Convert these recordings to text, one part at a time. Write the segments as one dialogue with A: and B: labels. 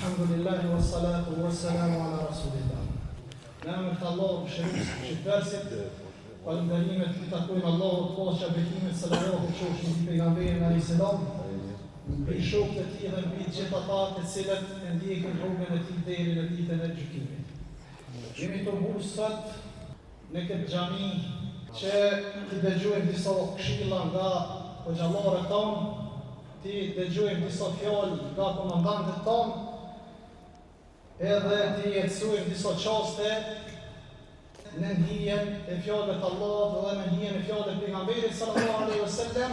A: Alhamdulillahi wassalatu wassalamu ala rasulillah. Në emër të Allahut shërbësit, falënderimet i takojnë Allahut, paqja bekimet salavatet qofshin mbi pejgamberin alayhis salam, mbi shokët e tij dhe mbi gjithë ata të cilët e ndjekin rrugën e tij deri në ditën e gjykimit. Jemi të humbur sot në këtë xhami që të dëgjojmë disa këshilla nga hoxhallarët tonë, të dëgjojmë disa fjalë nga komandantët tonë, edhe të jetësojmë disa qaste në ndijen e fjalëve të Allahut dhe në ndijen e fjalëve të pejgamberit sallallahu alaihi wasallam,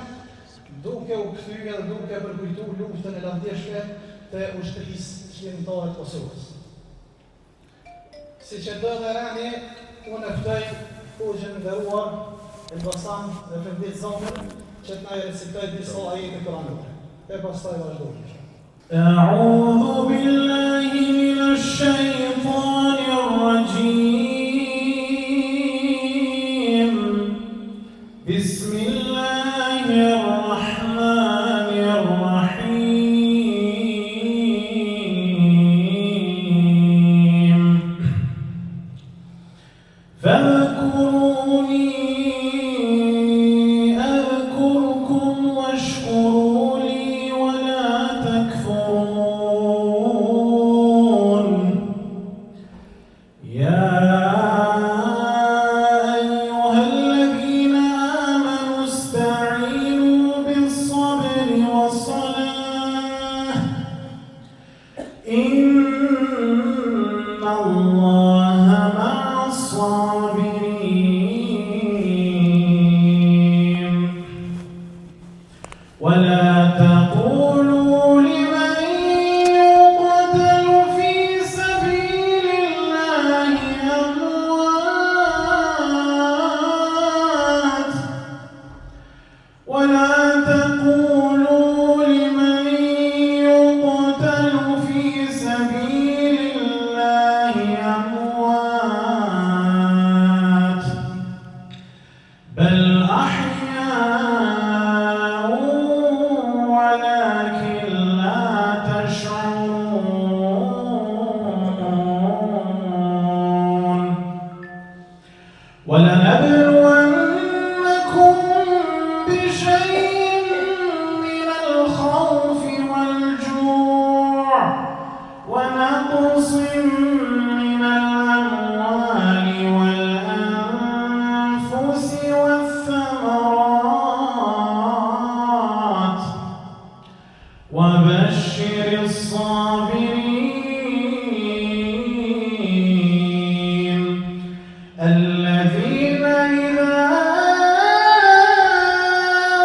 A: duke u kthyer dhe duke përkujtuar luftën e lavdishme të ushtrisë shqiptare të Kosovës. Siç e do dhe rani, unë ftoj hoxhën e nderuar Elbasan Efendi Zamër që të na recitoj disa ajete kuranore. E pastaj vazhdojmë.
B: أعوذ بالله من الشيطان الرجيم بسم الله الرحمن الرحيم فاذكروني أذكركم واشكروا لي ولا تكفرون يا أيها الذين آمنوا استعينوا بالصبر والصلاة إن الله مع الصابرين ولا تقولوا لمن يقتل في سبيل الله أموات ولا تقولوا لمن يقتل في سبيل الله أموات بل أحياء ولكن لا تشعرون ولنبلونكم بشيء من الخوف والجوع ونقص من الأموال والأنفس والثمرات وبشر الصابرين الذين إذا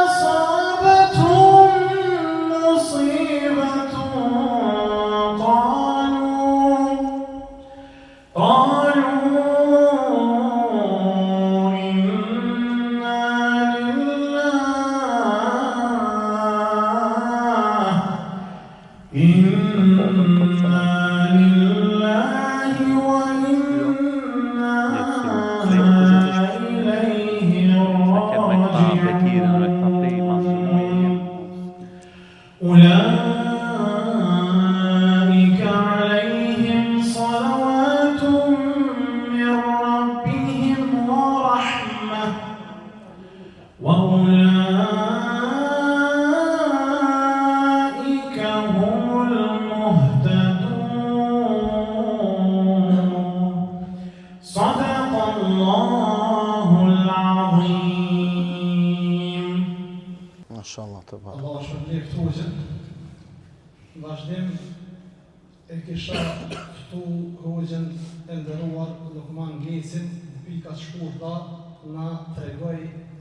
B: أصابتهم مصيبة قالوا إنا لله وإنا إليه راجعون أولئك عليهم صلوات من ربهم ورحمة وأولئك هم المهتدون صدق الله العظيم
C: ما شاء الله تبارك
A: Allah shpërblet hoxhën. Vazhdim e kisha këtu hoxhën e nderuar Lukman Gecin, pika shkurta na tregoj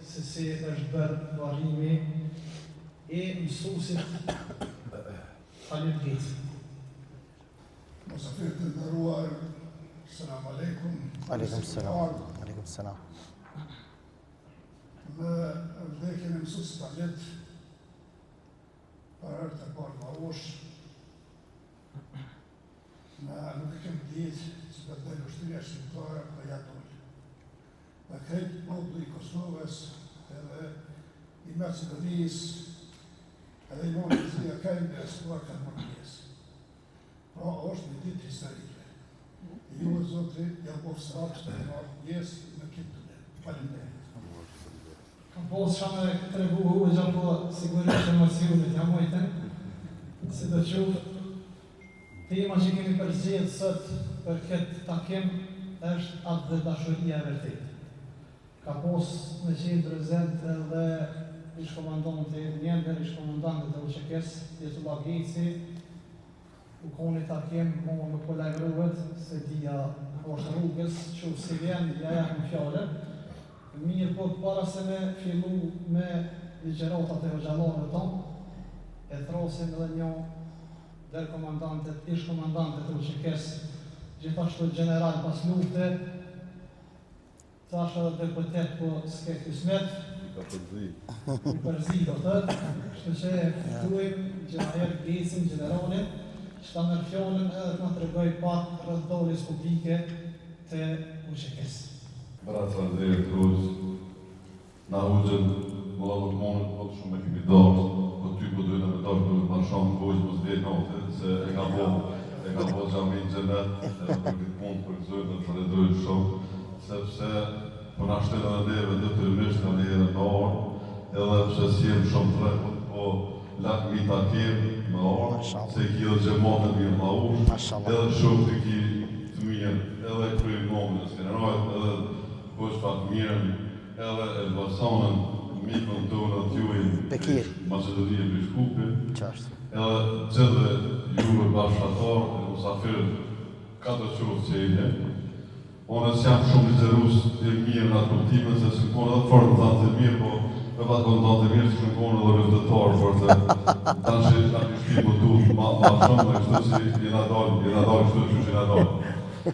A: se si është bërë varrimi e mësuesit Halil Gecin.
D: Mosafirët të nderuar, selam aleikum.
C: عليكم السلام عليكم السلام
D: Në vdekjen e mësuesit Halit, për herë të parë varosh, nuk e kemë ditë që të dalë ushtria shqiptare për jatull. Dhe krejtë populli i Kosovës edhe i Macedonisë edhe i Montenegro kanë besuar kanë marrë pjesë. Pra është një ditë historike. Ju e Zotri, ja po srapë të nga jesë në këtë të dhe. Faleminderit.
A: Kam posë shamë të regu hu e gjatë po sigurisht emocionit ja mojten. Si do qufë, tema që kemi përzgjedhë sot për këtë takim është atë dhe dashuria e vërtetë. Ka posë në qenë prezent edhe ish-komandante Njender, ish-komandante të UÇK-s, Jetullah Geci, u koni takim, më po lajmërohet se dia është rrugës, që si vjen, ja japim fjalën. Mirë po para se me fillu me ligjëratat e hoxhallarëve tonë, e throsim edhe një dërkomandantet, ish-komandantet të UÇK-s, gjithashtu general pas lufte, tash edhe deputet po s'ke kismet, i përzi do thët, kështu që fituim Gjenaher Gecin, generalin, që ta merr fjalën edhe të na tregoj pak rreth dorës publike të UÇK-s.
E: Brața Andrei Cruz, na uđen, vola do monët, po të shumë e kemi dorë, po ty po dojnë me dorë për të shumë në vojtë mos vjetë note, se e ka bo gjami në gjenet, edhe për këtë punë për këzojnë dhe falenderoj shumë, sepse për na shtetë në neve dhe të rëmështë ka njëre në orë, edhe pse si jem shumë të rekët, po lakë mi takim në orë, se ki edhe gjemotën mirë ma ushë, edhe shumë të ki të mirë, edhe kryjë momën e skenërojt, edhe kush pak mirën, edhe Elbasanën, mikën tonë të juin, Macedonia Bishkupi, edhe gjithë juve bashkëtar, e musafirë, 4 qurë që i ne. Unë s'jam shumë ligjërus të mirë në atë kultime, se s'më kone dhe forë në tanë të mirë, po me pat konë tanë të mirë, s'më kone dhe rëvdetarë, por të tanë që atë shpimë të duhet ma shumë, dhe kështu si jena dalë, kështu që jena dalë.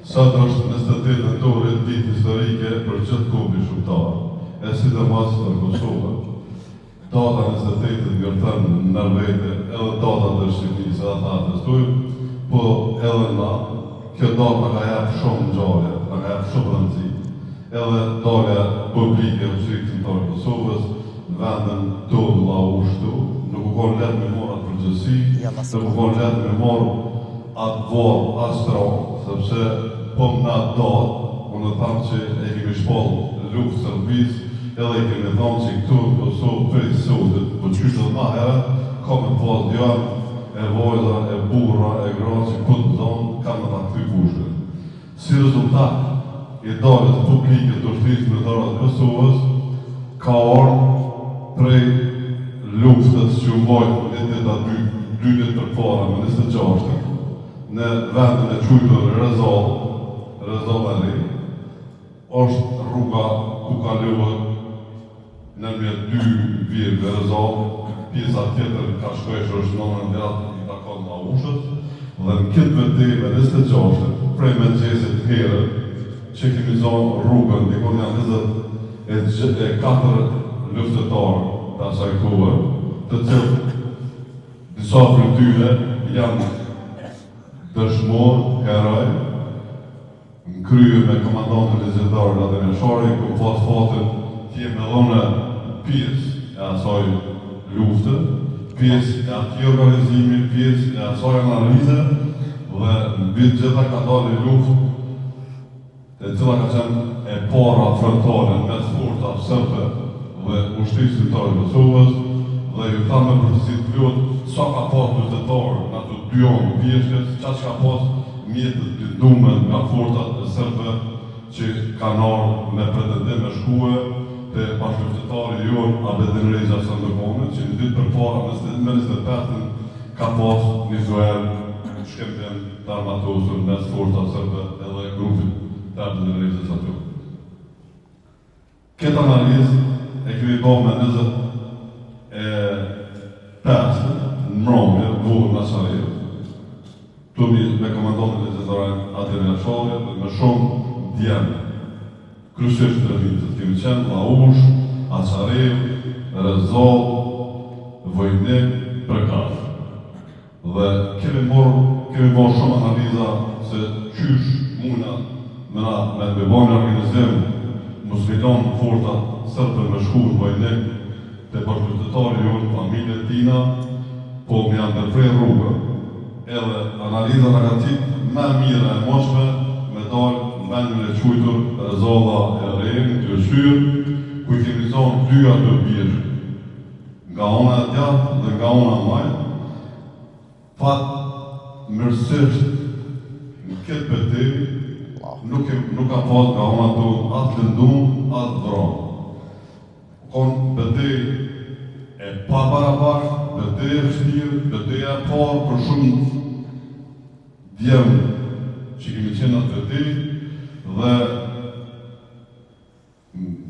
E: Sot është 28 nëntore ditë historike për gjithë kombin shqiptar, e sidomos për Kosovën. Data 28 ngërtën në Norvete, edhe data të Shqipërisë, edhe ta atestojmë, po edhe na, kjo data na ka jap shumë ngjarje, na ka jap shumë rëndësi. Edhe dalja publike e Ushtrisë Kombëtare të Kosovës në vendin tonë la ushtu, nuk u konë letë me morë atë përgjësi, nuk u konë letë me morë atë vorë astro, sepse po më na datë, unë e thamë që e kemi shpollë luftë sërbis, edhe e kemi thamë që këtu në Kosovë prej sotit, po qyshtë dhe ma herë, ka me pas djarë, e vojza, e burra, e gra që këtë zonë, ka me ta këty kushtë. Si rezultat, i dalës publike të Ushtrisë Kombëtare të Kosovës, ka orë prej luftës që u mbajtë në dita 2 ditë përpara, më 26, në vendin e qujtur Rezall e Ri, është rruga ku kaluhet në mjet 2 virgë Rezall, pjesa tjetër ka shkojsh është nënën gratë i takon ma ushët, dhe në këtë vërdime 26, prej me gjesit herë, që kemi zonë rrugën, dikon janë 24 luftetarë të asaj kohë, të cilë disa për tyre janë dëshmor, heroj, në krye me komandantën legendarë Adem Jashari, ku pas fatën t'je me dhone pjesë e asaj lufte, pjesë e ati organizimi, pjesë e asaj analize, dhe në bitë gjitha ka dalë luftë, e cila ka qenë e para frontale me forca sërbe dhe Ushtrisë Kombëtare të Kosovës, dhe ju thamë me përgjithësi të plot sa ka pas luftetarë në ato 2 anë pjeshtës, qa që ka pas mjetët të dume nga forcat e sërbe që kanë ardhur me pretendim me shkue të bashkëluftetari jonë Abedin Reza Sandokone, që në ditë përpara me 25-ën ka pas një zoel shkemtim të armatosur mes forcat sërbe edhe grupit të Abedin Reza Sandokone. Këtë analizë e kemi bërë me 25 në mbrëmje, vullën në Sarajevo. Tumi me komandantën legendarën Adem Jashari dhe me shumë djemë. Kryesisht të rritët kemi qenë Laush, Asarev, Rezall, Vojnik, Prekar. Dhe kemi bërë shumë analiza se qysh muna me bëjnë organizim musliman fortat sërbe me shku në Vojnik të bashkëluftetari jonë, familje tina, po me janë ndërprej rrugë, edhe analiza në ka qitë me mire e moshme me dalë në vendin e qujtur Zolla e Rejnë, të shyrë, ku I kemi zonë 2 a 2 birë, nga ona e djatë dhe nga ona majtë. Fatë mërësisht në këtë betejë nuk ka pas nga ona tonë atë lëndun, atë vronë. Konë betejë e pa barabarë, betejë e vështirë, betejë e parë për shumë djemë që kemi qenë atë betejë dhe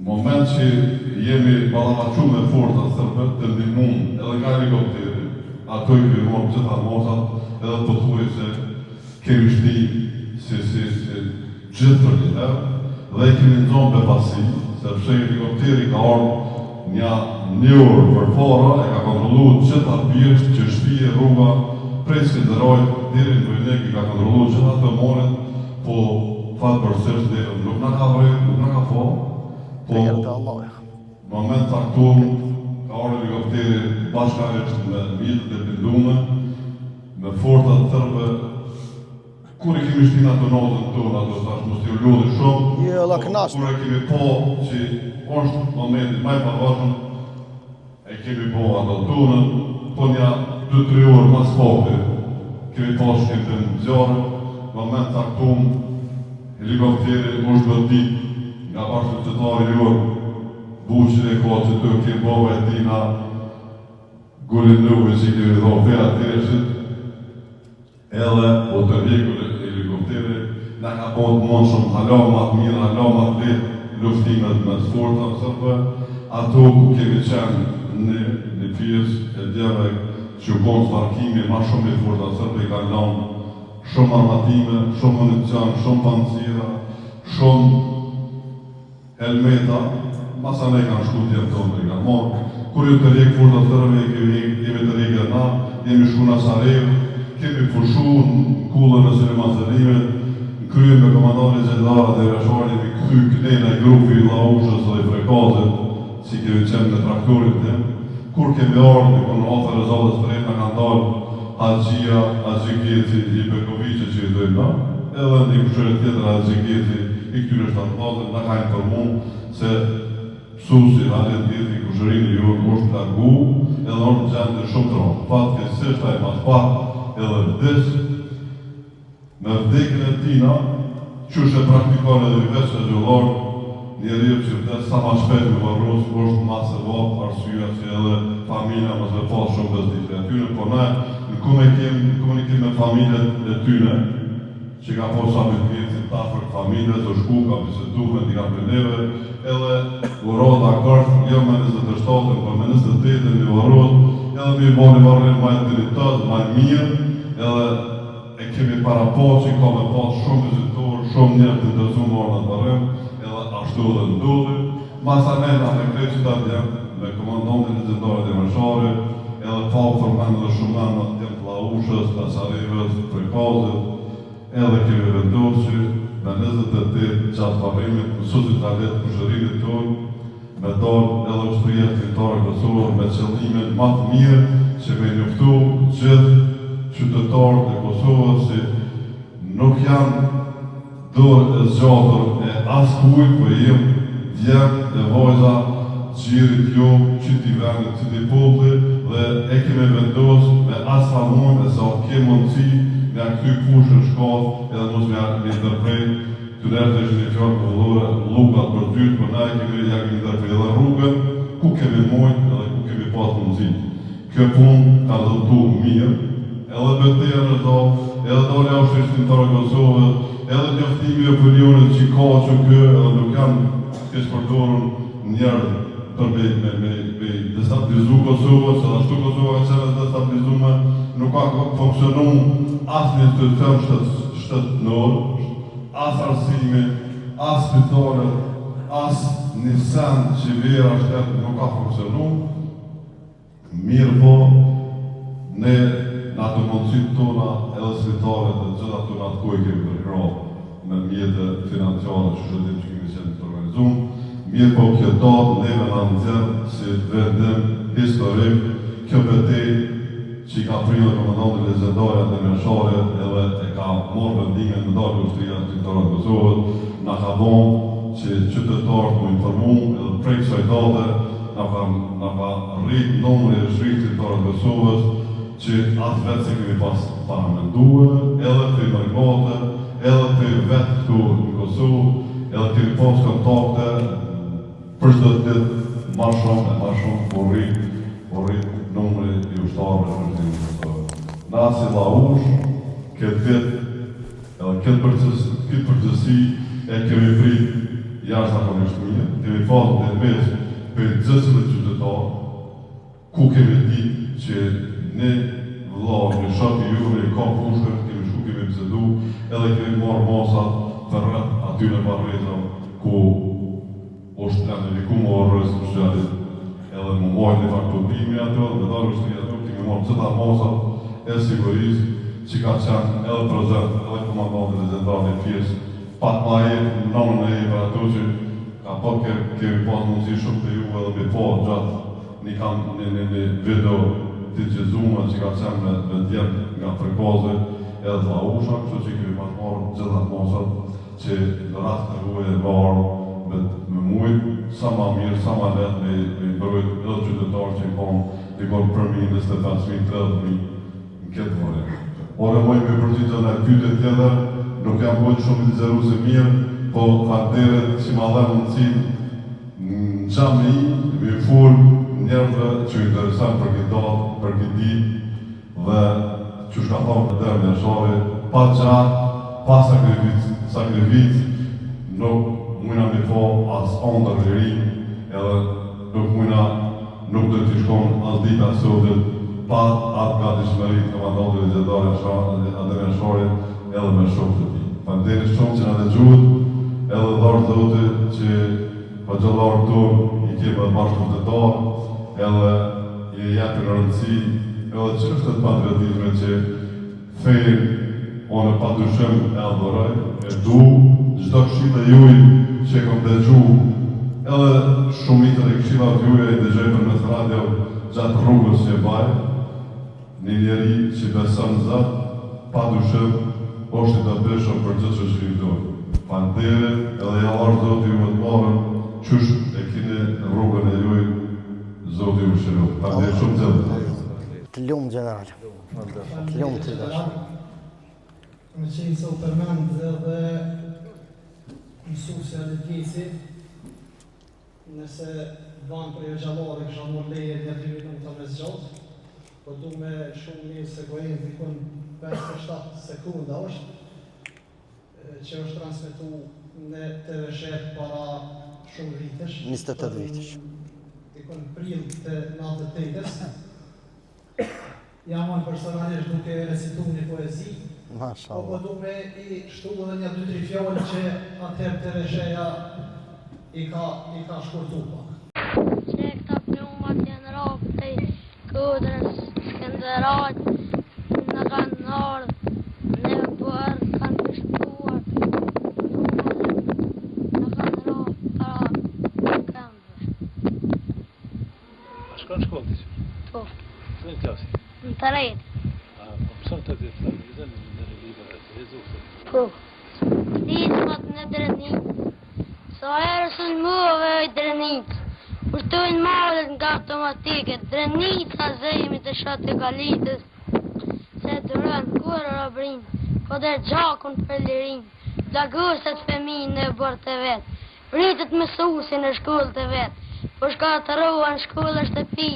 E: moment që jemi balavacu me forca sërbe të ndihmun edhe nga helikopteri, ato I kemi morë gjitha mosat edhe të thuaj se kemi shti si gjithë për këtë dhe I kemi në zonë befasi, sepse helikopteri ka orë një orë për fora e ka kontrollu gjitha pjesht që shpije rruga prej Skenderajt deri në Vojnek I ka kontrollu gjitha të moret, po fatë përsisht deri nuk në ka vrejt, nuk në ka forë, po moment faktum ka orë helikopteri bashkarisht me mjetët e pindume, me fortat tërbe, kur I kemi shtin ato notën tonë, ato thash mos t'ju lodhi shumë, kur e kemi po që është momentit maj pavarshëm, e kemi po ato tonën, po nja 2-3 orë mas popë, kemi po shketën zjarë, moment faktum, helikopteri është bëtit, nga bashkë qëtari jorë, buqin e kohë që të kemë bove e tina, gullin nëve që kemi dho vera të reshit, edhe o të rjekur e helikopteri, nga ka po të mund shumë halamat mirë, halamat letë, luftimet me të forta të sërbe, ato ku kemi qenë në pjesë e djeve që konë sfarkimi ma shumë I forta të sërbe I ka lanë shumë armatime, shumë municion, shumë pancira, shumë helmeta, masa ne kanë shku tjemë tonë I kanë morë. Kur ju të rjekë forta të sërbe, jemi të rjekë e na, jemi shku në Sarajevë, kemi fushu në kullën e Seliman Selimet, kryen me komandani Gjendara dhe Reshari jemi këthy kënejnë e grupi I Laushës dhe I Frekazit, si kemi qenë në traktorit tim. Kur kemi ardhë, në konë ofër e Zallës për me kanë dalë Haxhia, Haxhi Geci, I Bekoviqe që I dojnë, edhe në I kushëre tjetër Haxhi Geci, I këtyre shtatëpazit, në ka informu se Susi Haxhi Geci, kushërinë ju është largu, edhe është gjendë shumë të ronë. Fatë kësisht a I mas pak edhe vdes, me vdekën e tina, qështë e praktikare dhe I veç e gjollarë, njeri që vdes sa ma shpet me varros, është masë e vapë, arsyja që edhe familja mësë e pasë shumë bezdikë. Atyne, por ne, në komunikim me familjet e tyne, që ka posë abitjetin ta për familjet, të shku, ka bisetu me t'i ka për neve, edhe urot akërë, jo me 27, për me 28 një varros, edhe mi I boni varrin ma e diritat, ma e mirë, edhe e kemi para po që ka me pas shumë vizitor, shumë njerë të ndërzumë marrë në barëm, edhe ashtu dhe ndodhi. Masa mena me krejtë që ta djemë, me komandantin e Gjendare dhe Reshari, edhe falë përmenë dhe shumë menë në tjemë të Laushës, të Sarajevës, Frekazit, edhe kemi vendosë që me 28 gjatë parimit, mësusit të letë kushërinit tonë, me dalë edhe ushtria fitare Kosovë, me qëllimin më të mirë që me njoftu gjithë qytetarët e Kosovës që nuk janë dorë e zgjatër e as kujt, po jem djemë e vajza gjirit jo, qyti vendit, qyti populli dhe e kemi vendosë me as famon e sa ke mundësi me a këty kush në shkath edhe mos me ndërprej të nërë të ishë një fjallë pëllore lukat për dytë, për ne kemi ndërprej edhe rrugën ku kemi mojtë edhe ku kemi pas mundësi. Kjo punë ka dhëtu mirë, edhe beteja në ta, edhe dalja ushtristin të Kosovë, edhe njoftimi e opinionit që ka që kjo edhe nuk janë kesh përdorën njerë për me destabilizu Kosovë, se dhe ashtu Kosovë ka qenë destabilizume, nuk ka funksionu asë një institucion shtetënor, asë arsimi, asë spitale, asë një sen që vera shtetë nuk ka funksionu. Mirë po, ne në atë mundësit tona edhe spitalet dhe gjitha tona të kojë kemi përkra me mjetë financiare që shëllim që kemi qenë të organizumë. Mirë po kjo datë neve në nëzirë si vendim historik, kjo betej që i ka prirë komandantin legjendare dhe mërshare edhe e ka marrë vendimin me dalë ushtria shqiptare të Kosovës, na ka thonë që qytetarët mu informu edhe prej kësaj date na ka rritë numri i ushtrisë shqiptare të Kosovës që atë vetë se kemi pas paramenduar, edhe për mërgate, edhe për vetë këtu në Kosovë, edhe kemi pas kontakte për çdo ditë ma shumë po rrit numri i ushtarëve në shtëpinë e Kosovës. Na si Laush, këtë vit, edhe këtë përgjësi e kemi prit jashtëzakonisht mirë, kemi pasur ndërmjet për gjithë qytetarë, ku kemi ditë që ne vëlla, në shoqi juve ka pushkër, kemi shku, kemi bisedu, edhe kemi marrë masat për rreth aty në Barreza, ku është planifikum orës në shqarit, edhe më mojnë në fakturimi ato, dhe dalë ushtri ato, kemi marrë gjitha masat e sigurisë, që ka qenë edhe prezent, edhe komandantin legjendar e pjesë, pak ma jetë, nëmën e jetë për ato që ka po kemi pas mundësi shumë të juve edhe me po gjatë një video të gjezume që ka qenë me djemë nga frekaze edhe të Lausha, kështu që kemi pas marrë gjitha masat që në rast në ruaj e varë me mujtë sa ma mirë, sa ma letë me bërëjt edhe qytetarë që i konë dikon për 25.000-30.000 në këtë vare. Ore mojë me përgjitën e pyte tjetër, nuk jam bojtë shumë të zëru se mirë, po fakterët që ma dhe mundësin në gjami, me full njerëve që i interesant për këtë datë, për këtë ditë dhe që shka thonë për dërë mjëshare, pa gjatë, pa sakrificë, nuk mujna me po as ondër lirin, edhe nuk dhe të shkon as dita sotit, pa atë nga të shmerit komandantë legjendare atë mjëshare edhe me shumë të ti. Falënderit shumë që nga dhe gjuhët, edhe dharë zotit që pa gjallarë tonë i kemi edhe bashkë qytetarë, edhe i jepi në rëndësi, edhe që është të patriotizme që fejnë onë pa dushëm e adhëraj, e du, gjitha këshilla juj që e kom dëgju, edhe shumitën e këshilla të juj e i dëgjoj për mes radio gjatë rrugës që e bajë, një njeri që beson Zot, pa dushëm, është i të bëshëm për gjithë që shkriptojnë. Falënderit, edhe jallar Zoti ju më të marën, qysh e kini rrugën e juj, Zoti ju shëru. Falënderit shumë gjithë.
C: Të lumë general. Të lumë të dashë.
A: Me qenë se u përmend edhe mësusja dhe tjesi, nëse banë për e gjallare kësha mor leje një 2 minuta me zgjatë, po du me shumë një sekuenz, dikun 5-7 sekunda është, që është transmitu në TV Shet para shumë vitesh.
C: 28 vitesh.
A: Dikun prill të 98-ës. Jam anë personalisht duke recitu një poezi, po du me i shtu edhe një 2-3 fjallë që atëherë TV Shetja i ka shkurtu pak.
F: Që këta plumat janë ropë të i Kudrës, Skënderat, në kanë ardhë, në bërë, kanë pështuar, në kanë ropë para këmbëve.
G: A shkon shkollë të që?
F: Po,
G: Së në klasi?
F: në të rejtë.
G: A, po mësën të të televizën në libër e të rezukse?
F: Po, dismat në drenit, sa herë së në muove i drenit. Pushtojnë malet nga automatike, drenica zemit e shatë e kalitës, se durën kur robrin, po der gjakun për lirin, plaguset feminë në bërë të vetë, rritët mësusin në shkull të vetë, po shka të roa në shkull e shtëpi,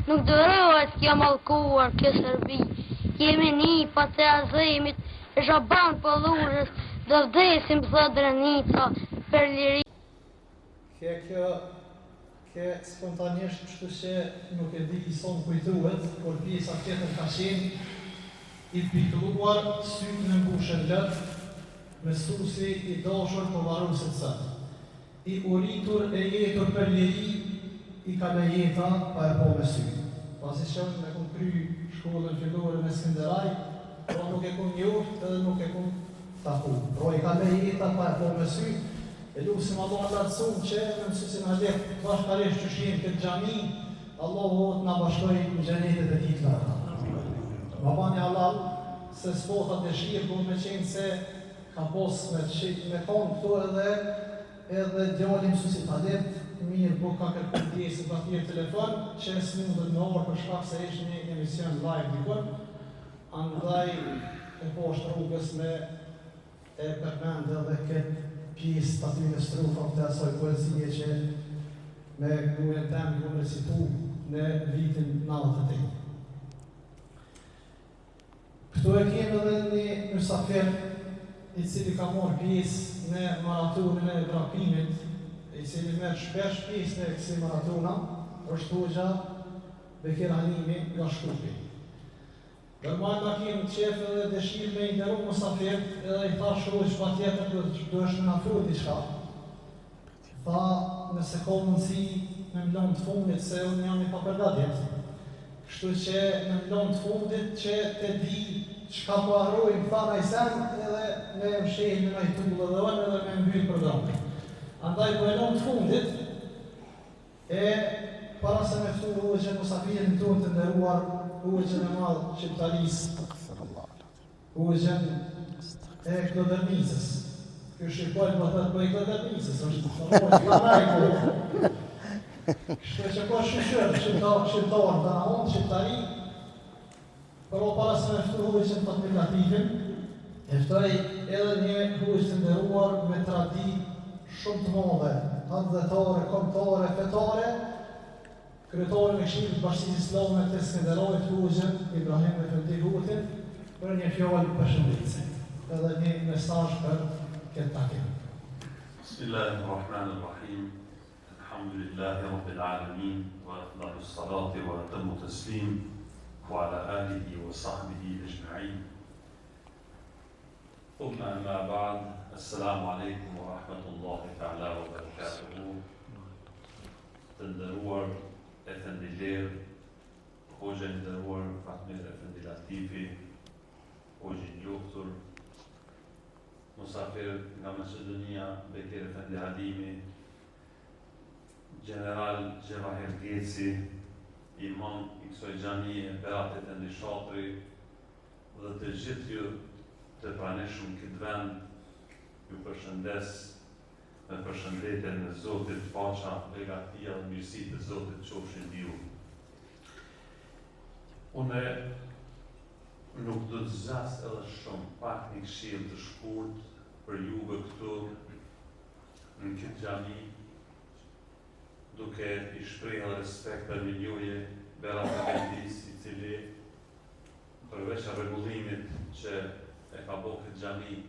F: nuk durohet kjo malkuar, kjo sërbi, jemi një pa të azemit, e shaban po lurës, do vdesim thë drenica për lirin.
A: Ke spontanisht kështu që nuk e di i son kujtuhet, por pjesa tjetër ka qenë i piktuar, sytë në mbushën lëtë, mësuesi i dashur për varusit sëtë. I uritur e jetur për liri, i ka me jeta pa e po me sytë. Pasi shumë me kom kry shkollën fillore në Skënderaj, po nuk e kom njoft edhe nuk e kom taku. Pro i ka me jeta pa e po me sytë, e lusim Allah në latësun që në mësusin a letë bashkarisht që shjenë këtë gjami, Allah vot në bashkoj në gjenetet e ti të larta. Ma bani halal, se s'pota dëshirë, ku me qenë se ka pos me konë këtu edhe djali mësuesi talet, mirë, po ka kërkuar pjesë të atij telefon, që s'mundët në orë për shkak se ishte një emision live dikun, andaj e poshtë rrugës me e përmend edhe këtë pjesë të aty në strufat të asoj poezie që me gruën temë ku recitu në vitin 98. Këtu e kemi edhe një mysafir i cili ka marrë pjesë në maratonin e vrapimit, i cili merr shpesh pjesë në kësi maratona, është hoxha Bekir Hanimi nga Shkupi. Nërmaj ka kemi të qefë edhe dëshirë me i nderu musafir, edhe i thash hoxh patjetër do është me nafru diçka. Tha, nëse ka mundësi me mlon të fundit, se unë jam i papërgatjet. Kështu që me mlon të fundit që të di çka po harrojmë, tha na i sen, edhe me mshejnë me najtullë dhe unë edhe me mbyll programin. Andaj po e lon të fundit, e para se me ftu hoxhën musafirin tonë të nderuar, hoxhën e madh shqiptarisë, hoxhën e Klodërnicës. Ky shqiptar po thotë po i Klodërnicës, është normal, kanaj. Kështu që po shqiptar të na unë shqiptari, por para se me ftu hoxhën fakultativin, e ftoj edhe një hoxhë të nderuar me traditë shumë të mëdha, adhetare, kombëtare, fetare, kryetari në Këshillin e Bashkisë Islame të Skënderovit, hoxhën Ibrahim Efendi Hutin, për një fjalë përshëndetje, edhe një mesazh për këtë takim.
H: Bismillahirrahmanirrahim. Alhamdulillahi rabbil alamin wa afdalus salati wa atammu taslim wa ala alihi wa sahbihi ajma'in. ثم أما بعد السلام عليكم ورحمة الله تعالى وبركاته. Të nderuar efendiler, hoxha i nderuar Fatmir Efendi Latifi, hoxha i njohur, musafir nga Maqedonia Bekir Efendi Halimi, General Gjevahir Geci, imam i kësaj xhamie Berat Efendi Shatri, dhe të gjithë ju të pranishëm këtë vend, ju përshëndes me përshëndetjen e Zotit, paqja, begatia dhe mirësitë e Zotit qofshin ju. Unë nuk do të zgjas edhe shumë, pak një këshill të shkurt për juve këtu në këtë xhami, duke i shprehur respekt për minjoje Berat Efendis, i cili përveç rregullimit që e ka bo këtë xhami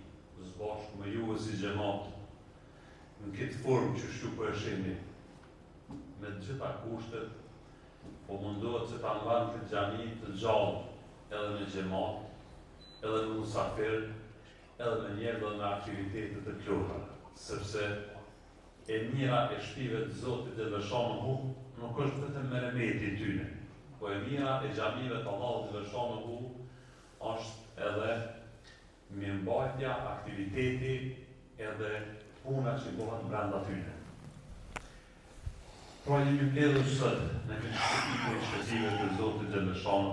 H: zbashku me juve si xhamat në këtë formë që shtu po e shihni, me të gjitha kushtet, po mundohet që ta mban këtë xhami të gjallë, edhe me xhamat, edhe me musafir, edhe me njerëz dhe me aktivitete të plota, sepse e mira e shpive të Zotit dhe veçanë hu nuk është vetëm meremeti tyne, po e mira e xhamive të Allahut dhe veçanë hu është edhe mirëmbajtja, aktiviteti edhe puna që bëhen brenda tyne. Pra jemi mbledhur sot në këtë shpëtim të shpëtimeve të Zotit dhe veçanë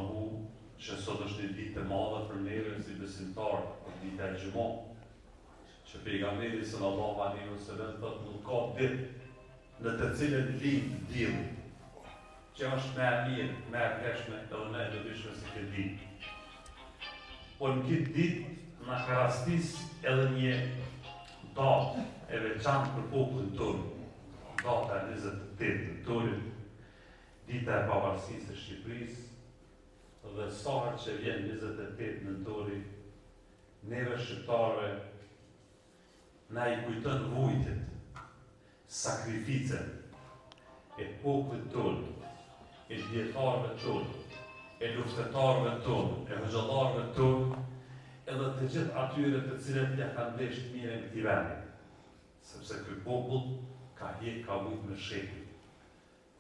H: që sot është një ditë e madhe për neve si besimtar, për dita e gjumon, që pejgamberi sallallahu alaihi wasallam thotë nuk ka ditë në të cilën lind dielli, që është më e mirë, më e peshme edhe më e dobishme se këtë ditë. Po në këtë ditë na ka rastis edhe një datë e veçantë për popullin tonë, data 28 nëntorit, dita e pavarësisë së Shqipërisë, dhe sa herë që vjen 28 nëntori, neve shqiptarëve na i kujton vujtit, sakrificën e popullit tonë, e dietarëve tonë, e luftetarëve tonë, e hoxhallarëve tonë, edhe të gjithë atyre të cilët ja kanë ndeshur mirën këtij vendi, sepse ky popull ka hjek ka vujt me shekuj,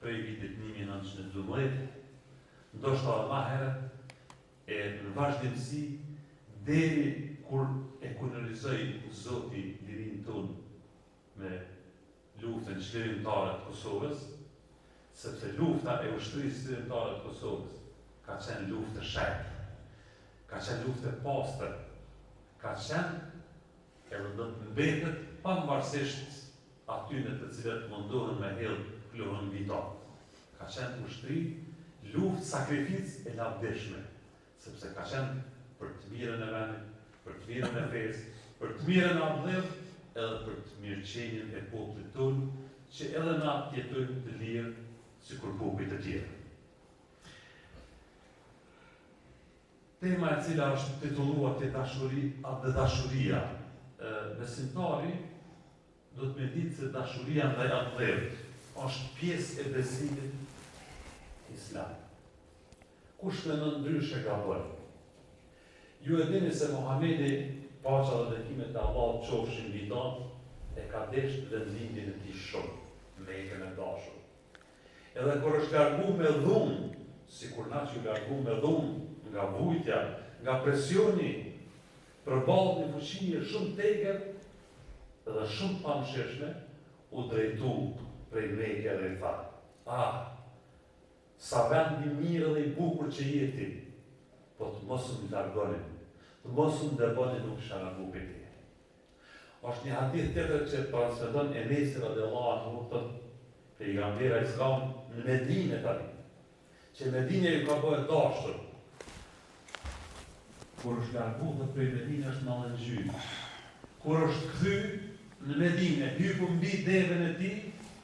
H: prej vitit 1912, ndoshta edhe më herët, e në vazhdimsi deri kur e kulminizoi Zoti lirin tonë me luftën çlirimtare të Kosovës, sepse lufta e ushtrisë çlirimtare të Kosovës ka qenë luftë e shenjtë, ka qenë luftë e pastër, ka qenë edhe do të mbetet pavarësisht atyre të cilët mundohen me hedh pluhën mbi to. Ka qenë ushtri, luftë, sakrificë e lavdishme, sepse ka qenë për të mirën e vendit, për të mirën e fesë, për të mirën e adhëm, edhe për të mirëqenien e popullit tonë, që edhe na jetojmë të lirë sikur popujt e tjerë. Tema e cila është titulluar te dashuria, besimtari do të me ditë se dashuria ndaj adhërit është pjesë e besimit islam. Kush mendon ndryshe gabon. Ju e dini se Muhamedi, paqja dhe bekimet e Allahut qofshin mbi ta, e ka deshur vendlindjen e tij shumë, Mekën e dashur. Edhe kur është largu me dhunë, sikur na që largu me dhunë, nga vujtja, nga presioni, përballë një fuqie shumë tegër dhe shumë pamshirshme, u drejtu prej Mekë dhe i tha: sa vend i mirë dhe i bukur që jeti, po të mos më largonin, të mos më dëboni nuk sharabu për ti. Është një hadith tjetër që transmeton Enesi radhiyallahu anhu, thotë pejgamberi Islam në Medinë tani, që Medinja ju ka bërë dashur. Kur është largu dhe prej Medinë është mallëngjy. Kur është kthy në Medinë, hypu mbi devën e tij,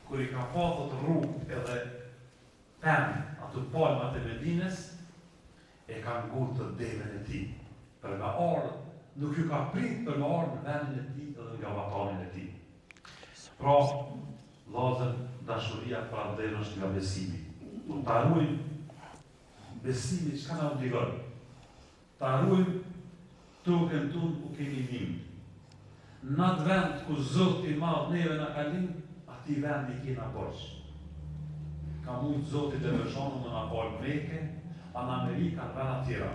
H: kur i ka pasur rrugë edhe ato palmat e Medinës, e ka ngutur devën e tij. Për me ardhë, nuk ju ka prit për me ardhë në vendin e tij edhe nga vatanin e tij. Pra, vëllezër, dashuria për adhërën është nga besimi. Tu ta ruajmë besimi çka na obligon. Ta ruajmë tokën tonë ku kemi lind. Në atë vend ku Zoti i Madh neve na ka lind, atij vendi kena borxh. Ka mund Zoti të veçantë në na falë Mekë, në Amerika, në vend tjera.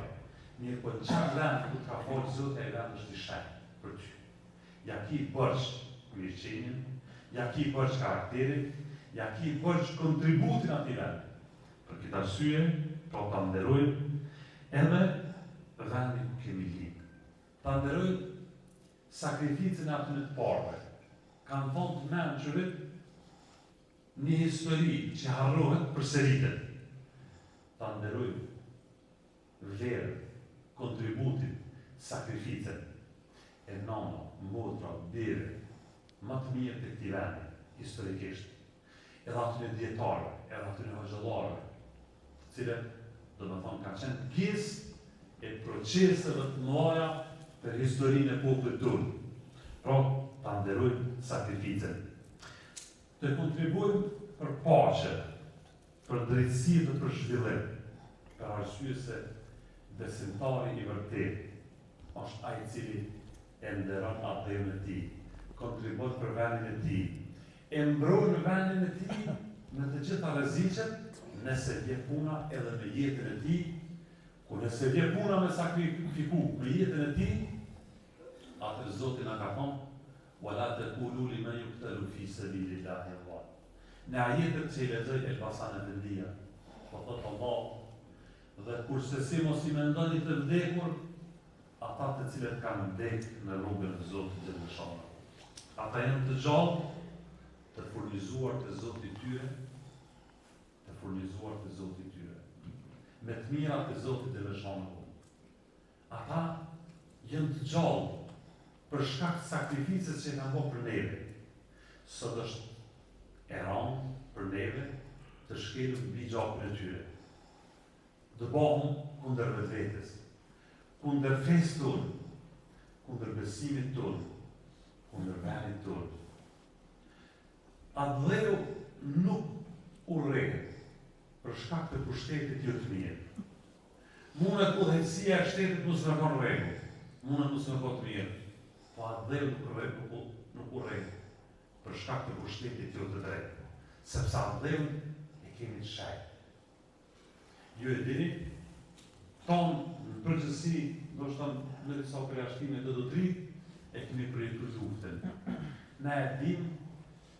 H: Mirë po në qatë vend ku ka falë Zoti, e vend është i shenjtë për ty. Ja ki borxh mirëqenien, ja ki borxh karakterin, ja ki borxh kontributin atij vend. Për këtë arsye, pra ta nderojmë edhe vendin ku kemi lind. Ta nderojmë sakrificën e atyre të parëve. Kanë thonë të mençurit një histori që harrohet përsëritet. Ta nderojmë vlerën, kontributin, sakrificën e nana, motra, bire, më të mirë të këtij vendi, historikisht. Edhe atyre dietarëve, edhe atyre hoxhallarëve, të cilët, do të thonë, kanë qenë pjesë e proceseve të mëdha për historinë e popullit tonë. Pra, ta nderojmë sakrificën. Të kontribuojmë për paqe, për drejtësi dhe për zhvillim, për arsye se besimtari i vërtet është ai i cili e nderon adhërën e tij, kontribon për vendin e tij, e mbron vendin e tij në të gjitha rreziqet, nëse vjen puna edhe me jetën e tij, ku nëse vjen puna me sakrifiku me jetën e tij, atë Zoti na ka thonë: "Wala taqulu liman yuqtalu fi sabilillahi Allah." Në ajetet që i lexoj Elbasan e Vendia, po thotë Allah, dhe kurse si mos i mendoni të vdekur, ata të cilët kanë vdekur në rrugën e Zotit të Gjallë. Ata janë të gjallë, të furnizuar të Zotit tyre, të furnizuar të Zotit tyre, me të mirat të Zotit të Veçantë. Ata janë të gjallë për shkak të sakrificës që kanë bërë për neve. Sot është e rëndë për neve të shkelur mbi gjakun e tyre. Të bëhen kundër vetvetes, kundër fesë tonë, kundër besimit tonë, kundër vendit tonë. Adhëru nuk urrejhet për shkak të pushtetit jo të mirë. Mundet udhëheqësia e shtetit mos në kanë rregull, mundet mos në kanë të mirë, po adhëru nuk urrejhet për shkak të pushtetit jo të drejtë, sepse adhëru e kemi të shajtë. Ju e dini, tonë në përgjësi, do shtonë në disa përjashtime të dotrit, e kemi përjetuar luftën. Ne e dim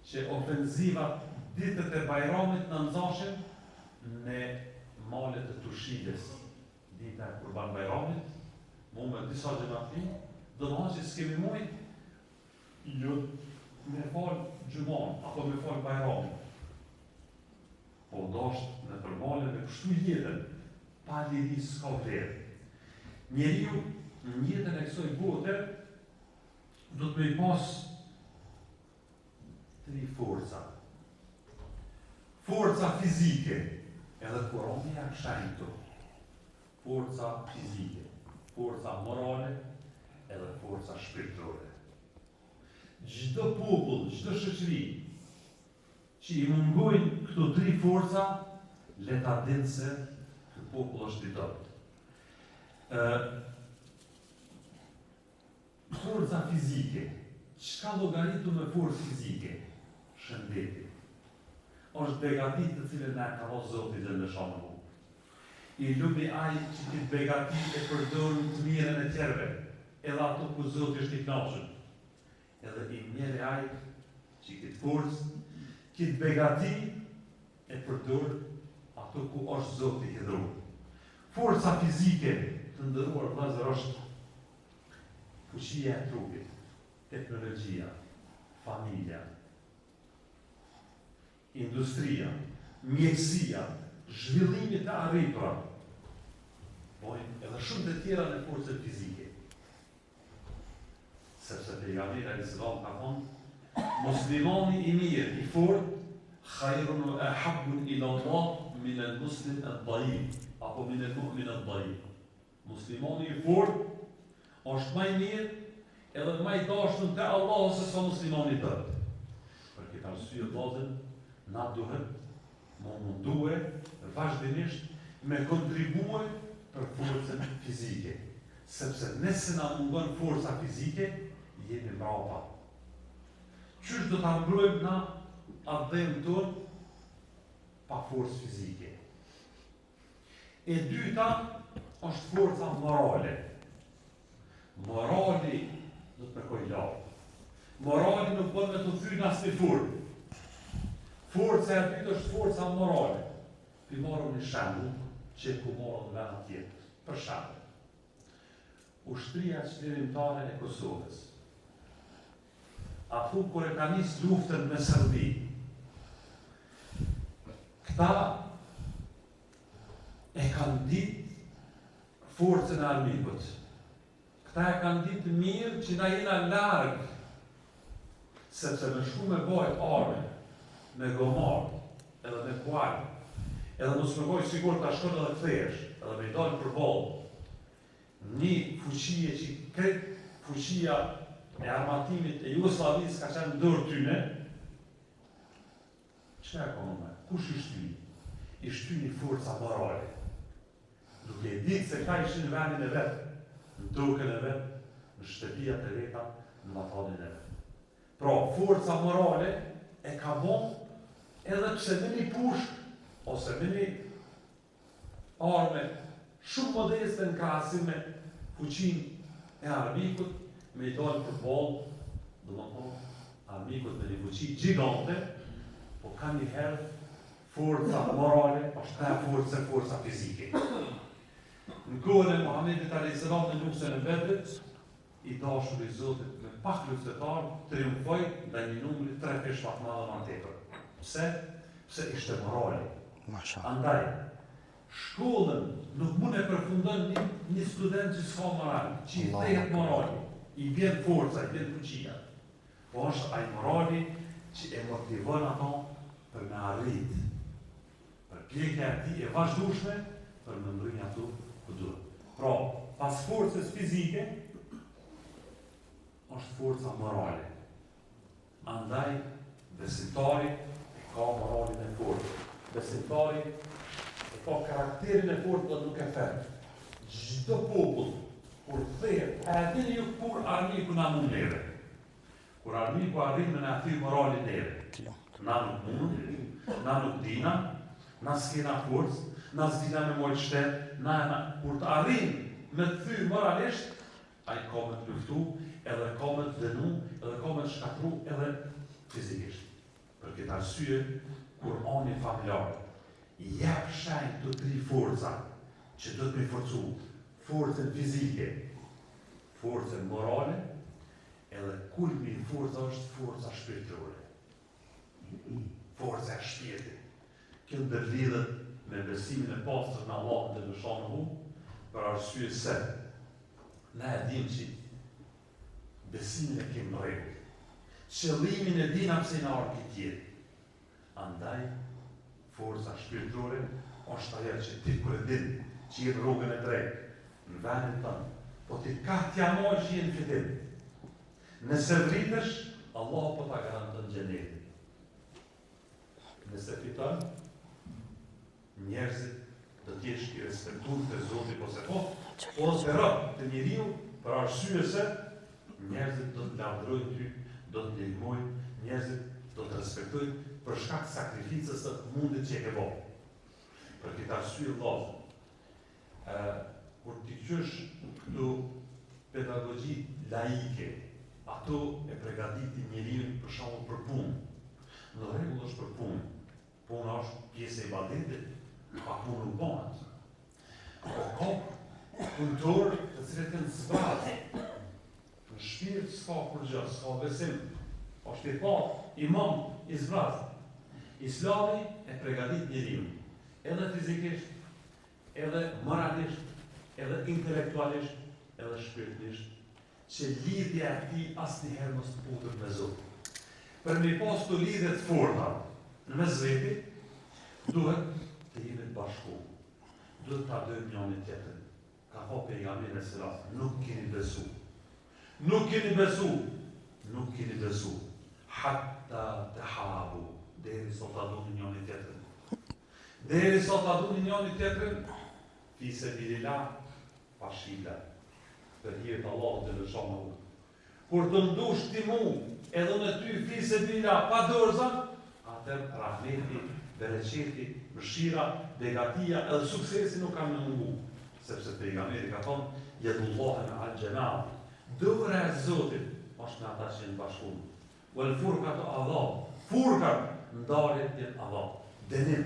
H: që ofenzivat ditët e Bajramit në nxashin në malet e Tushides, dita e Kurban Bajramit, mu me disa gjëmatli, do të thonë që s'kemi mujt jo me falë gjumon, apo me falë bajramin. Po ndosht në përmale me kështu jetën, pa liri s'ka vlerë. Njeriu në jetën e kësoj bote do të me i pas 3 forca. Forca fizike, edhe Kurani ja shenjë këto. Forca fizike, forca morale, edhe forca shpirtërore. Çdo popull, çdo shoqëri që i mungojnë këto 3 forca, le ta dinë se ky popull është i dobët. Forca fizike, çka llogaritu me forcë fizike? Shëndeti. Është begati të cilën na ka dhënë Zoti dhe në shanohu. I lubi ai që ti begati e përdorën të mirën e tjerëve, edhe ato ku Zoti është i kënaqur. Edhe i mirë ai që këtë forcë, këtë begati e përdorë ato ku është Zoti i dhëruar. Forca fizike të ndëruar vëllezër është fuqia e trupit, teknologjia, familja, industria, mjekësia, zhvillimit të arritura, edhe shumë të tjera në forcët fizike. Sepse pejgamberi alayhis salam ka thonë, muslimani i mirë, i fortë, khairun wa ahabbun ila Allah min al-muslim ad-da'if, apo min al-mu'min ad-da'if. Muslimani i fortë është më i mirë edhe më i dashur te Allahu se sa muslimani i tërë. Për këtë arsye vëllezër, na duhet më mundue vazhdimisht me kontribue për forcën fizike. Sepse nëse na mungon forca fizike, jemi mbrapa. Qysh do ta mbrojmë na atë dhemë tonë pa forcë fizike? E dyta është forca morale. Morali do të përkoj lartë. Morali nuk bën me të thynë as një furë. Forca e dytë është forca morale. Pi marrëm një shembull që ku morën në vend tjetër. Për shembull, ushtria çlirimtare e Kosovës. Afu kur e ka nis luftën me Serbi, këta e kanë ditë forcën e armikut. Këta e kanë ditë mirë që na jena largë, sepse me shku me bojt arme, me gomar, edhe me kuarë, edhe mos me bojt sigur ta shkon edhe kthesh, edhe me i dalë për bolë, një fuqie që këtë fuqia e armatimit e Jugoslavis ka qenë ndër tyne, çka e konë me? Kush i shtyni? I shtyni forca morale. Duke e ditë se ka ishin në vendin e vetë, në tokën e vetë, në shtëpijat e veta, në matanin e vetë. Pra, forca morale e ka bon edhe pse me një pushk, ose me një arme shumë modeste në krahasim me fuqin e armikut, me i dalë për bolë, do më thonë, armikut me një fuqi gjigante, po ka një herë forca morale, është ta forca fizike. Në kohën e Muhamedit alayhis salam në luftën e Bedrit, i dashur i Zotit me pak luftëtar triumfoi ndaj një numri 3 peshpak madhe më tepër. Pse? Pse ishte morale. Andaj, shkollën nuk mund e përfundon një student që s'ka moral, që i thehet morali, i bjen forca, i bjen fuqia. Po është ai morali që e motivon ato për me arrit, për pjekja e tij e vazhdueshme për me ndrynja ato ku duhet. Pra, pas forcës fizike, është forca morale. Andaj, besimtari ka moralin e fortë. Besimtari e ka karakterin e fortë dhe nuk e ferë. Çdo popull, kur thehet, e dini ju kur armiku na mund neve. Kur armiku arrin me na thyr moralin neve. Na nuk mund, na nuk dina, na s'kena forcë, na s'dina me mojt shtet, kur të arrin me të thyr moralisht, ai ka me të luftu, edhe ka me të dënu, edhe ka me të shkatru, edhe fizikisht. Për këtë arsye, Kurani familjar jep shenjë të 3 forca që do të me forcu, forcën fizike, forcën morale, edhe kulmi i forca është forca shpirtërore. Forca e shpirtit. Kjo ndërlidhet me besimin e pastër në Allahun dhe Xhaleshanuhu, për arsye se ne e dim që besimin e kemë në rregull. Qëllimin e dina pse na ardhi këtë jetë. Andaj, forca shpirtërore është ajo që ti kur e din që jetë rrugën e drejtë në vendin tënd, po ti ka t'ja mojë që jenë fitim. Nëse vritesh, Allah po ta garanton xhenetin. Nëse fiton, njerëzit do t'jesh i respektuar te Zoti ose po të rrot të njeriu për arsye se njerëzit do të lavdrojnë ty, do të ndihmojnë, njerëzit do të respektojnë për shkak të sakrificës së mundit që e ke bërë. Për këtë arsye vëllazë, kur ti qysh këtu pedagogji laike, ato e përgatitin njeriu për shembull për punë. Në rregull është për punë. Puna është pjesë e ibadetit, pa punë nuk bëhet. Po ka punëtor të cilët janë zbrazë. Në shpirt s'ka kur gjë, s'ka besim. Është i pa imam i zbrazë. Islami e përgatit njeriu, edhe fizikisht, edhe moralisht, edhe intelektualisht, edhe shpirtisht, që lidhja e tij asnjëherë mos të putet me Zotin. Për me pas të lidhje të forta në mes vetit, duhet të jemi të bashkuar. Duhet ta dojmë njëri tjetrin. Ka thënë pejgamberi sallallahu alajhi wasallam, nuk keni besu. Nuk keni besu. Nuk keni besu. Hatta tahabu. Deri sot ta doni njëri tjetrin. Deri sot ta doni njëri tjetrin, fi sabilillah, pashila. Për hir të Allahut dhe Xhaleshanuhu. Kur të ndush ti mu, edhe në ty fi sabilillah pa dorëzën, atë rahmeti, bereqeti, mëshira, begatia edhe suksesi nuk kanë në mungu. Sepse pejgamberi ka thonë, yedullahi ma'al jama'a. Dora e Zotit është në ata që janë bashkuar. Wal furqatu adhab. Furqat ndarjet janë adhab. Dënim.